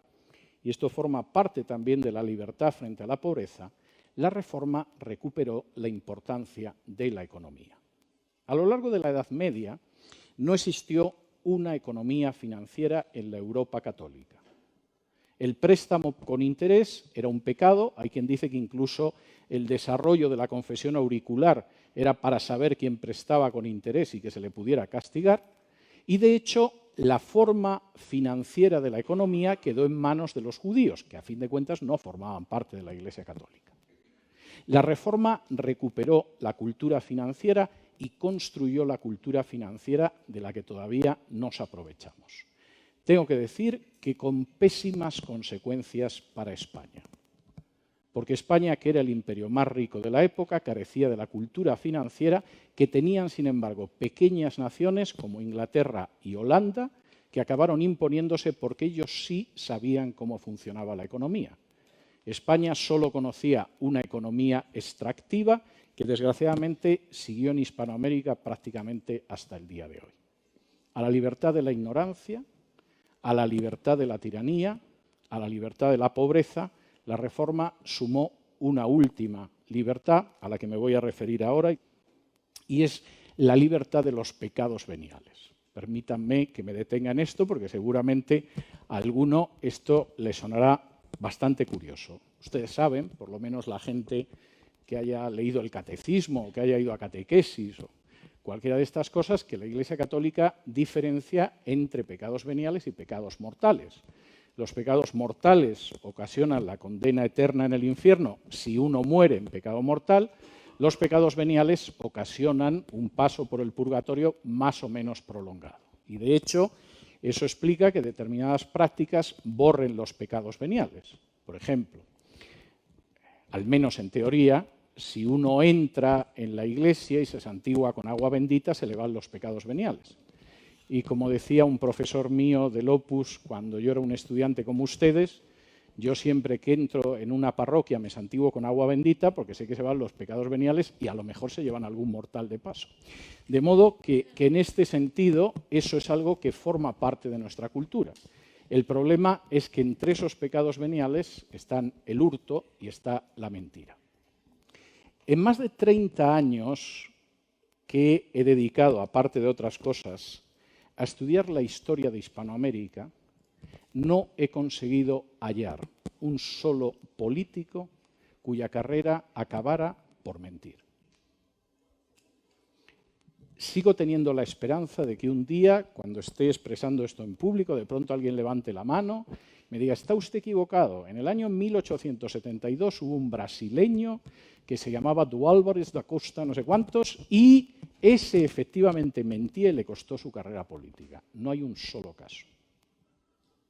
y esto forma parte también de la libertad frente a la pobreza, la Reforma recuperó la importancia de la economía. A lo largo de la Edad Media no existió una economía financiera en la Europa católica. El préstamo con interés era un pecado, hay quien dice que incluso el desarrollo de la confesión auricular era para saber quién prestaba con interés y que se le pudiera castigar, y de hecho la forma financiera de la economía quedó en manos de los judíos, que a fin de cuentas no formaban parte de la Iglesia católica. La Reforma recuperó la cultura financiera y construyó la cultura financiera de la que todavía nos aprovechamos. Tengo que decir que con pésimas consecuencias para España, porque España, que era el imperio más rico de la época, carecía de la cultura financiera que tenían, sin embargo, pequeñas naciones como Inglaterra y Holanda, que acabaron imponiéndose porque ellos sí sabían cómo funcionaba la economía. España solo conocía una economía extractiva que desgraciadamente siguió en Hispanoamérica prácticamente hasta el día de hoy. A la libertad de la ignorancia, a la libertad de la tiranía, a la libertad de la pobreza, la Reforma sumó una última libertad, a la que me voy a referir ahora, y es la libertad de los pecados veniales. Permítanme que me detenga en esto, porque seguramente a alguno esto le sonará bastante curioso. Ustedes saben, por lo menos la gente que haya leído el catecismo o que haya ido a catequesis o cualquiera de estas cosas, que la Iglesia Católica diferencia entre pecados veniales y pecados mortales. los pecados mortales ocasionan la condena eterna en el infierno si uno muere en pecado mortal, los pecados veniales ocasionan un paso por el purgatorio más o menos prolongado. Y de hecho, eso explica que determinadas prácticas borren los pecados veniales. Por ejemplo, al menos en teoría, si uno entra en la iglesia y se santigua con agua bendita, se le van los pecados veniales. Y como decía un profesor mío del Opus cuando yo era un estudiante como ustedes, yo siempre que entro en una parroquia me santiguo con agua bendita porque sé que se van los pecados veniales y a lo mejor se llevan algún mortal de paso. De modo que en este sentido eso es algo que forma parte de nuestra cultura. El problema es que entre esos pecados veniales están el hurto y está la mentira. En más de 30 años que he dedicado, aparte de otras cosas, a estudiar la historia de Hispanoamérica, no he conseguido hallar un solo político cuya carrera acabara por mentir. Sigo teniendo la esperanza de que un día, cuando esté expresando esto en público, de pronto alguien levante la mano, me diga, está usted equivocado. En el año 1872 hubo un brasileño que se llamaba Du Álvares da Costa, no sé cuántos, y ese efectivamente mentía y le costó su carrera política. No hay un solo caso.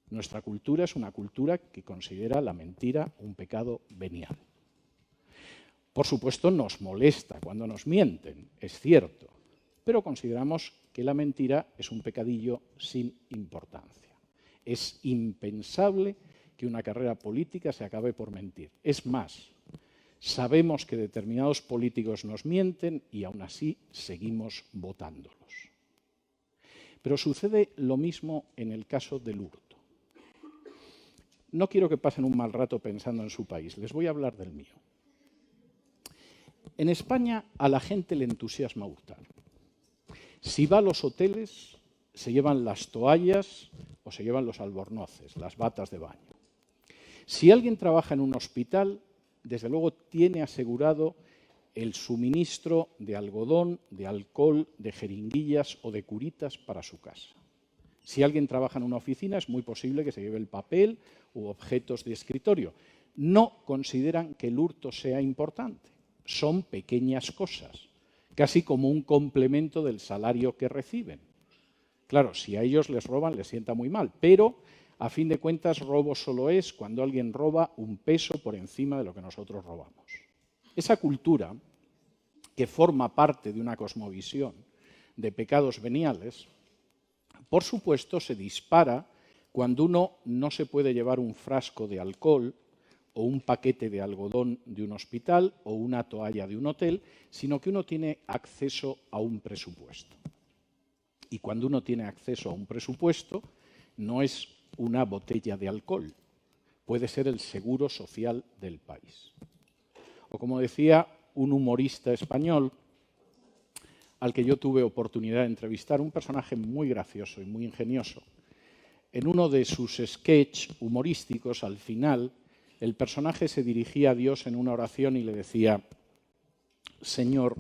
Nuestra cultura es una cultura que considera la mentira un pecado venial. Por supuesto, nos molesta cuando nos mienten, es cierto, pero consideramos que la mentira es un pecadillo sin importancia. Es impensable que una carrera política se acabe por mentir. Es más, sabemos que determinados políticos nos mienten y aún así seguimos votándolos. Pero sucede lo mismo en el caso del hurto. No quiero que pasen un mal rato pensando en su país, les voy a hablar del mío. En España a la gente le entusiasma hurtar. Si va a los hoteles, se llevan las toallas o se llevan los albornoces, las batas de baño. Si alguien trabaja en un hospital, desde luego tiene asegurado el suministro de algodón, de alcohol, de jeringuillas o de curitas para su casa. Si alguien trabaja en una oficina, es muy posible que se lleve el papel u objetos de escritorio. No consideran que el hurto sea importante. Son pequeñas cosas, casi como un complemento del salario que reciben. Claro, si a ellos les roban, les sienta muy mal, pero a fin de cuentas robo solo es cuando alguien roba un peso por encima de lo que nosotros robamos. Esa cultura, que forma parte de una cosmovisión de pecados veniales, por supuesto se dispara cuando uno no se puede llevar un frasco de alcohol o un paquete de algodón de un hospital o una toalla de un hotel, sino que uno tiene acceso a un presupuesto. Y cuando uno tiene acceso a un presupuesto, no es una botella de alcohol, puede ser el seguro social del país. O como decía un humorista español al que yo tuve oportunidad de entrevistar, un personaje muy gracioso y muy ingenioso. En uno de sus sketches humorísticos, al final, el personaje se dirigía a Dios en una oración y le decía, Señor,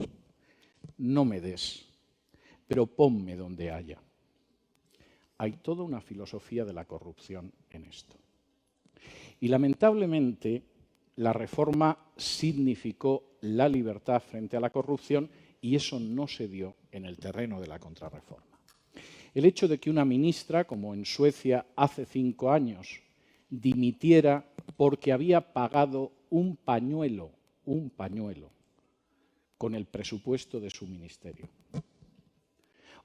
no me des, pero ponme donde haya. Hay toda una filosofía de la corrupción en esto. Y lamentablemente, la reforma significó la libertad frente a la corrupción y eso no se dio en el terreno de la contrarreforma. El hecho de que una ministra, como en Suecia hace 5 años, dimitiera porque había pagado un pañuelo con el presupuesto de su ministerio.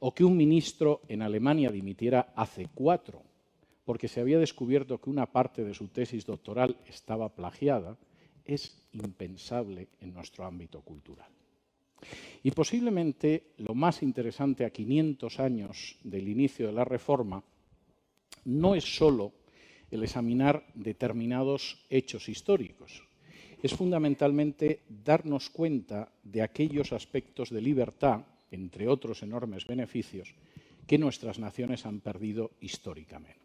O que un ministro en Alemania dimitiera hace 4 porque se había descubierto que una parte de su tesis doctoral estaba plagiada, es impensable en nuestro ámbito cultural. Y posiblemente lo más interesante a 500 años del inicio de la reforma no es solo el examinar determinados hechos históricos, es fundamentalmente darnos cuenta de aquellos aspectos de libertad, entre otros enormes beneficios, que nuestras naciones han perdido históricamente.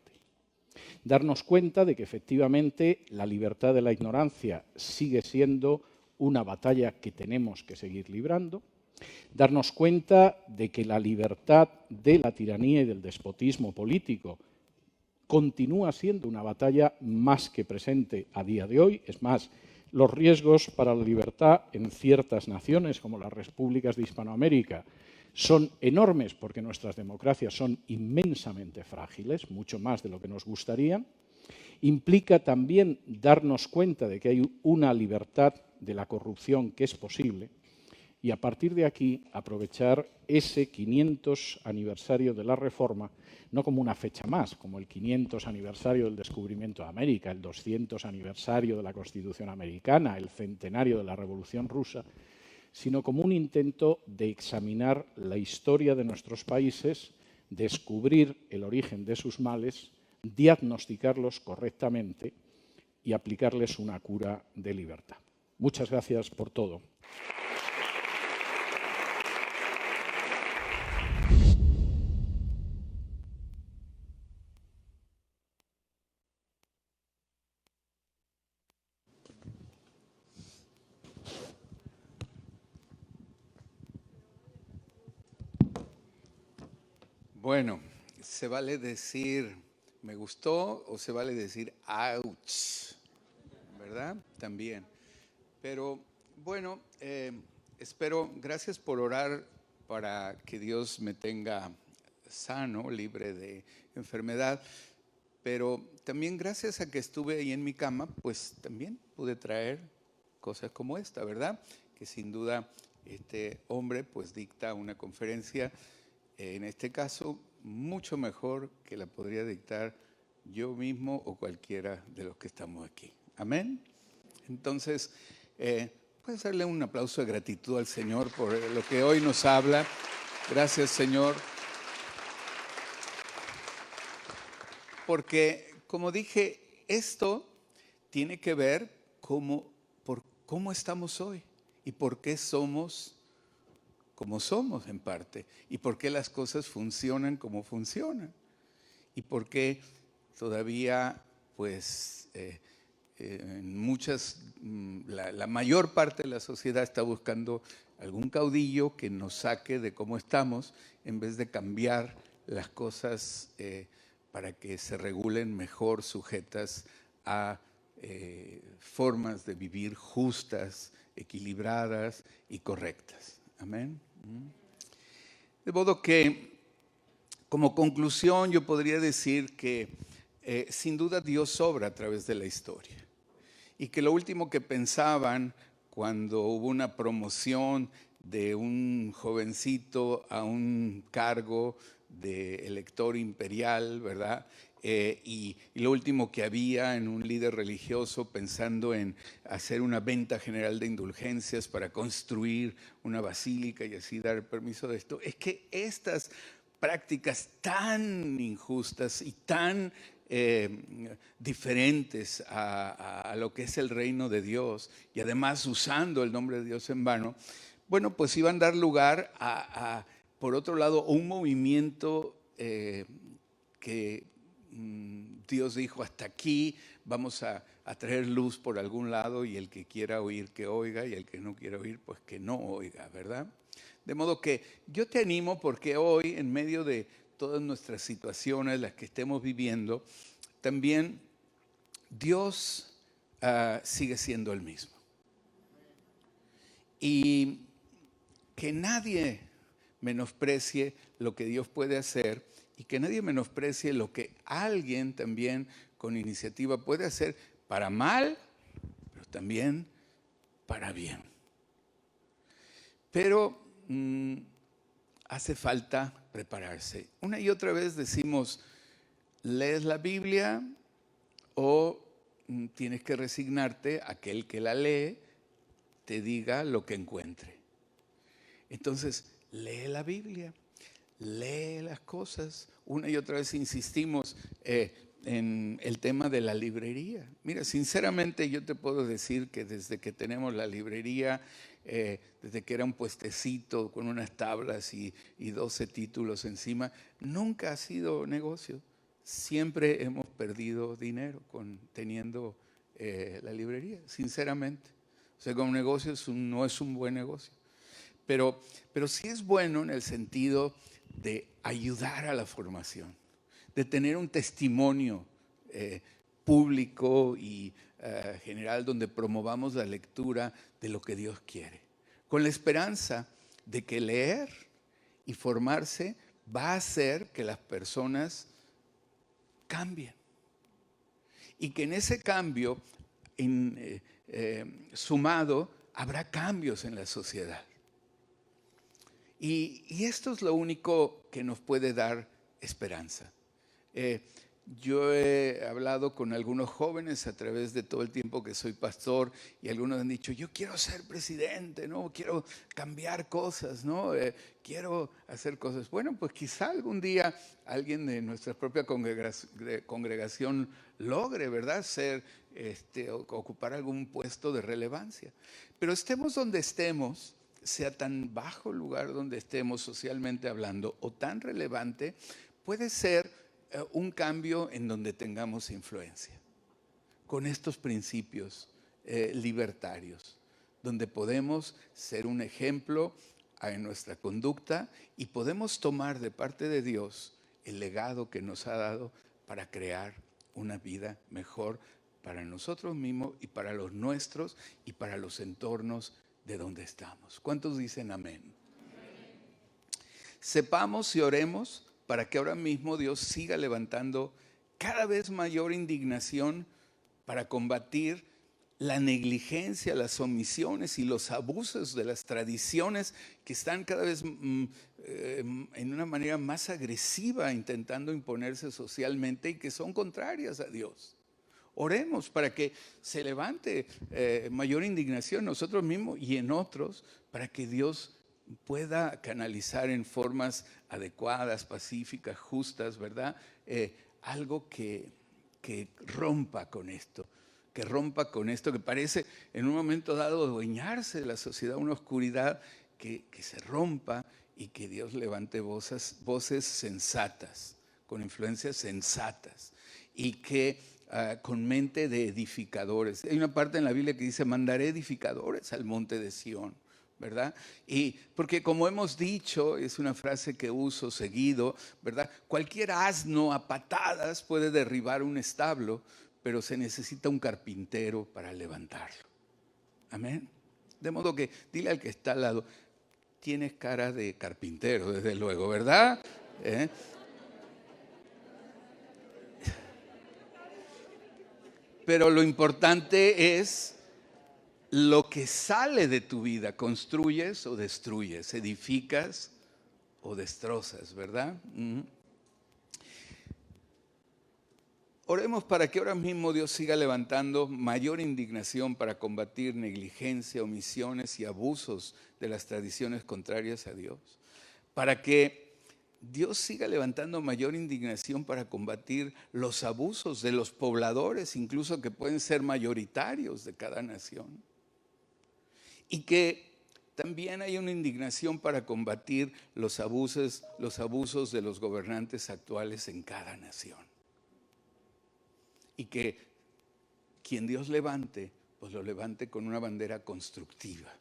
Darnos cuenta de que efectivamente la libertad de la ignorancia sigue siendo una batalla que tenemos que seguir librando, darnos cuenta de que la libertad de la tiranía y del despotismo político continúa siendo una batalla más que presente a día de hoy. Es más, los riesgos para la libertad en ciertas naciones, como las repúblicas de Hispanoamérica, son enormes porque nuestras democracias son inmensamente frágiles, mucho más de lo que nos gustaría. Implica también darnos cuenta de que hay una libertad de la corrupción que es posible y a partir de aquí aprovechar ese 500 aniversario de la Reforma no como una fecha más, como el 500 aniversario del descubrimiento de América, el 200 aniversario de la Constitución americana, el centenario de la Revolución rusa, sino como un intento de examinar la historia de nuestros países, descubrir el origen de sus males, diagnosticarlos correctamente y aplicarles una cura de libertad. Muchas gracias por todo. Bueno, se vale decir me gustó o se vale decir ouch, ¿verdad? También. Pero bueno, espero, gracias por orar para que Dios me tenga sano, libre de enfermedad. Pero también gracias a que estuve ahí en mi cama, pues también pude traer cosas como esta, ¿verdad? Que sin duda este hombre pues dicta una conferencia, en este caso, mucho mejor que la podría dictar yo mismo o cualquiera de los que estamos aquí. Amén. Entonces, puedes darle un aplauso de gratitud al Señor por lo que hoy nos habla. Gracias, Señor. Porque, como dije, esto tiene que ver por cómo estamos hoy y por qué somos como somos en parte, y por qué las cosas funcionan como funcionan, y por qué todavía, pues, en muchas, la mayor parte de la sociedad está buscando algún caudillo que nos saque de cómo estamos, en vez de cambiar las cosas para que se regulen mejor, sujetas a formas de vivir justas, equilibradas y correctas. Amén. De modo que, como conclusión, yo podría decir que sin duda Dios obra a través de la historia. Y que lo último que pensaban cuando hubo una promoción de un jovencito a un cargo de elector imperial, ¿verdad? Y lo último que había en un líder religioso pensando en hacer una venta general de indulgencias para construir una basílica y así dar permiso de esto, es que estas prácticas tan injustas y tan diferentes a lo que es el reino de Dios, y además usando el nombre de Dios en vano, bueno, pues iban a dar lugar por otro lado, un movimiento que Dios dijo, hasta aquí vamos a traer luz por algún lado, y el que quiera oír que oiga, y el que no quiera oír pues que no oiga, ¿verdad? De modo que yo te animo, porque hoy, en medio de todas nuestras situaciones, las que estemos viviendo, también Dios sigue siendo el mismo. Y que nadie menosprecie lo que Dios puede hacer, y que nadie menosprecie lo que alguien también con iniciativa puede hacer para mal, pero también para bien. Pero hace falta prepararse. Una y otra vez decimos, lees la Biblia o tienes que resignarte a que el que la lee te diga lo que encuentre. Entonces, lee la Biblia, lee las cosas. Una y otra vez insistimos en el tema de la librería. Mira, sinceramente yo te puedo decir que desde que tenemos la librería, desde que era un puestecito con unas tablas y 12 títulos encima, nunca ha sido negocio. Siempre hemos perdido dinero teniendo la librería, sinceramente. O sea, como negocio no es un buen negocio. Pero sí es bueno en el sentido de ayudar a la formación, de tener un testimonio público y general donde promovamos la lectura de lo que Dios quiere, con la esperanza de que leer y formarse va a hacer que las personas cambien y que en ese cambio sumado habrá cambios en la sociedad. Y esto es lo único que nos puede dar esperanza. Yo he hablado con algunos jóvenes a través de todo el tiempo que soy pastor y algunos han dicho, yo quiero ser presidente, ¿no? Quiero cambiar cosas, ¿no? Quiero hacer cosas. Bueno, pues quizá algún día alguien de nuestra propia congregación logre, ¿verdad? Ocupar algún puesto de relevancia. Pero estemos donde estemos, sea tan bajo el lugar donde estemos socialmente hablando o tan relevante, puede ser un cambio en donde tengamos influencia, con estos principios libertarios, donde podemos ser un ejemplo en nuestra conducta y podemos tomar de parte de Dios el legado que nos ha dado para crear una vida mejor para nosotros mismos y para los nuestros y para los entornos de donde estamos. ¿Cuántos dicen amén? Sepamos y oremos para que ahora mismo Dios siga levantando cada vez mayor indignación para combatir la negligencia, las omisiones y los abusos de las tradiciones que están cada vez en una manera más agresiva intentando imponerse socialmente y que son contrarias a Dios. Oremos para que se levante mayor indignación en nosotros mismos y en otros, para que Dios pueda canalizar en formas adecuadas, pacíficas, justas, ¿verdad? Algo que rompa con esto, que parece en un momento dado adueñarse de la sociedad, una oscuridad que se rompa y que Dios levante voces sensatas, con influencias sensatas y que con mente de edificadores. Hay una parte en la Biblia que dice, mandaré edificadores al monte de Sión, ¿verdad? Y porque como hemos dicho, es una frase que uso seguido, ¿verdad? Cualquier asno a patadas puede derribar un establo, pero se necesita un carpintero para levantarlo. Amén. De modo que dile al que está al lado, tienes cara de carpintero, desde luego, ¿verdad? Pero lo importante es lo que sale de tu vida. Construyes o destruyes, edificas o destrozas, ¿verdad? Oremos para que ahora mismo Dios siga levantando mayor indignación para combatir negligencia, omisiones y abusos de las tradiciones contrarias a Dios. Para que Dios siga levantando mayor indignación para combatir los abusos de los pobladores, incluso que pueden ser mayoritarios de cada nación. Y que también hay una indignación para combatir los abusos de los gobernantes actuales en cada nación. Y que quien Dios levante, pues lo levante con una bandera constructiva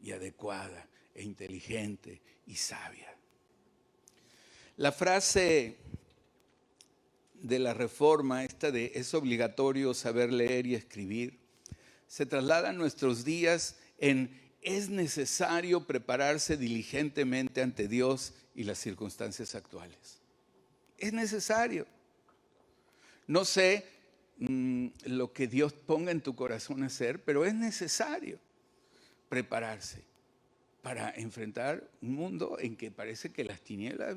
y adecuada e inteligente y sabia. La frase de la Reforma, esta de es obligatorio saber leer y escribir, se traslada a nuestros días en es necesario prepararse diligentemente ante Dios y las circunstancias actuales. Es necesario. No sé lo que Dios ponga en tu corazón hacer, pero es necesario prepararse para enfrentar un mundo en que parece que las tinieblas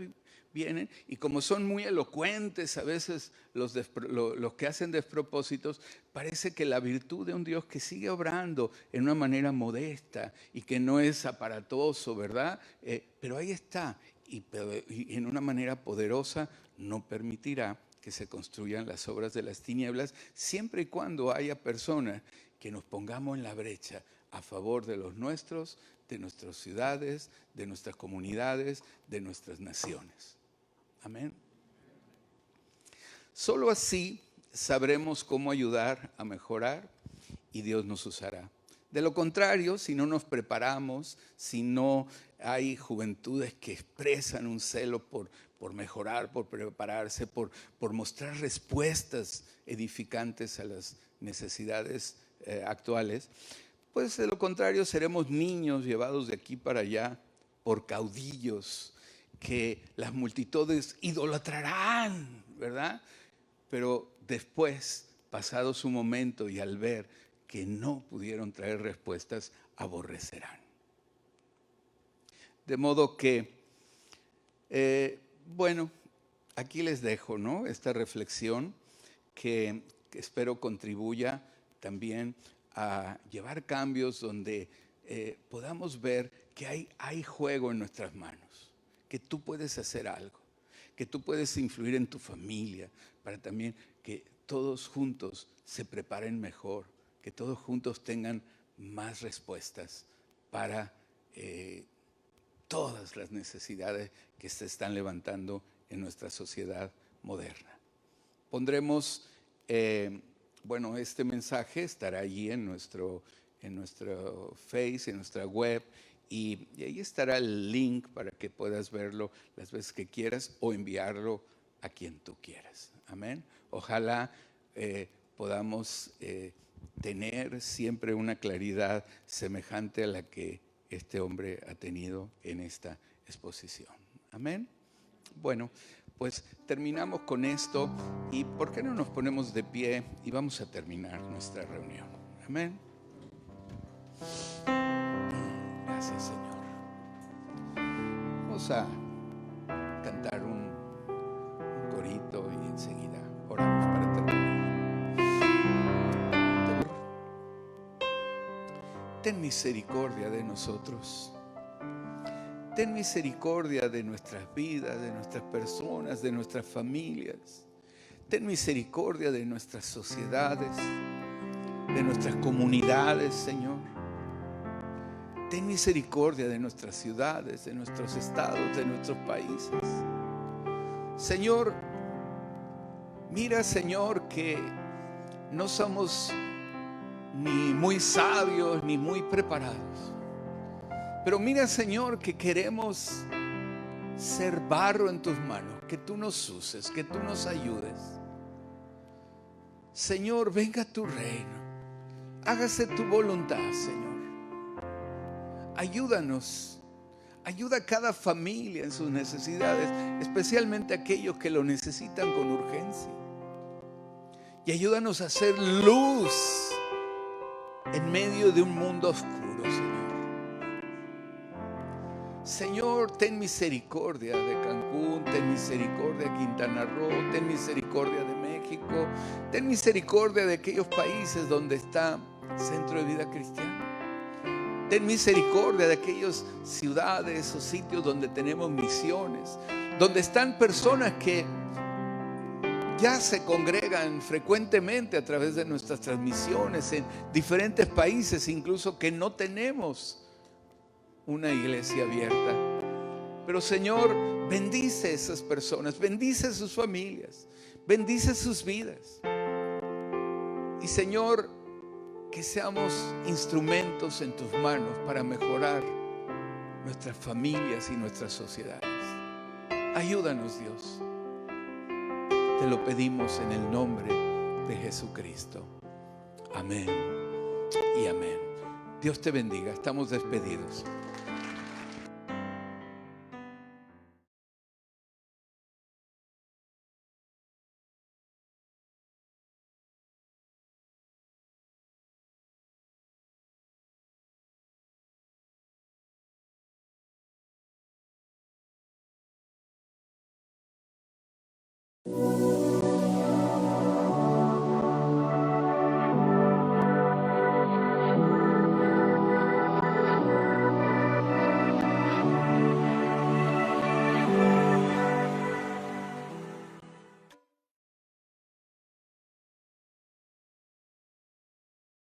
vienen y como son muy elocuentes a veces los que hacen despropósitos, parece que la virtud de un Dios que sigue obrando en una manera modesta y que no es aparatoso, ¿verdad? Pero ahí está y en una manera poderosa no permitirá que se construyan las obras de las tinieblas siempre y cuando haya personas que nos pongamos en la brecha a favor de los nuestros, de nuestras ciudades, de nuestras comunidades, de nuestras naciones. Amén. Solo así sabremos cómo ayudar a mejorar y Dios nos usará. De lo contrario, si no nos preparamos, si no hay juventudes que expresan un celo por por mejorar, por prepararse, por mostrar respuestas edificantes a las necesidades actuales, pues de lo contrario seremos niños llevados de aquí para allá por caudillos que las multitudes idolatrarán, ¿verdad? Pero después, pasado su momento y al ver que no pudieron traer respuestas, aborrecerán. De modo que, bueno, aquí les dejo, ¿no?, esta reflexión que espero contribuya también a llevar cambios donde podamos ver que hay juego en nuestras manos, que tú puedes hacer algo, que tú puedes influir en tu familia para también que todos juntos se preparen mejor, que todos juntos tengan más respuestas para todas las necesidades que se están levantando en nuestra sociedad moderna. Pondremos, bueno, este mensaje estará allí en nuestro Face, en nuestra web, y ahí estará el link para que puedas verlo las veces que quieras o enviarlo a quien tú quieras. Amén. Ojalá podamos tener siempre una claridad semejante a la que este hombre ha tenido en esta exposición. Amén. Bueno, pues terminamos con esto y ¿por qué no nos ponemos de pie y vamos a terminar nuestra reunión? Amén. Gracias, Señor. Vamos a cantar un corito y enseguida oramos para terminar. Ten misericordia de nosotros. Ten misericordia de nuestras vidas, de nuestras personas, de nuestras familias. Ten misericordia de nuestras sociedades, de nuestras comunidades, Señor. Ten misericordia de nuestras ciudades, de nuestros estados, de nuestros países. Señor, mira, Señor, que no somos ni muy sabios ni muy preparados. Pero mira, Señor, que queremos ser barro en tus manos, que tú nos uses, que tú nos ayudes. Señor, venga tu reino, hágase tu voluntad, Señor. Ayúdanos, ayuda a cada familia en sus necesidades, especialmente aquellos que lo necesitan con urgencia. Y ayúdanos a hacer luz en medio de un mundo oscuro, Señor. Señor, ten misericordia de Cancún, ten misericordia de Quintana Roo, ten misericordia de México, ten misericordia de aquellos países donde está Centro de Vida Cristiana. Ten misericordia de aquellas ciudades o sitios donde tenemos misiones, donde están personas que ya se congregan frecuentemente a través de nuestras transmisiones en diferentes países, incluso que no tenemos una iglesia abierta. Pero Señor, bendice a esas personas, bendice a sus familias, bendice sus vidas. Y Señor, que seamos instrumentos en tus manos para mejorar nuestras familias y nuestras sociedades. Ayúdanos, Dios. Te lo pedimos en el nombre de Jesucristo. Amén y amén. Dios te bendiga. Estamos despedidos.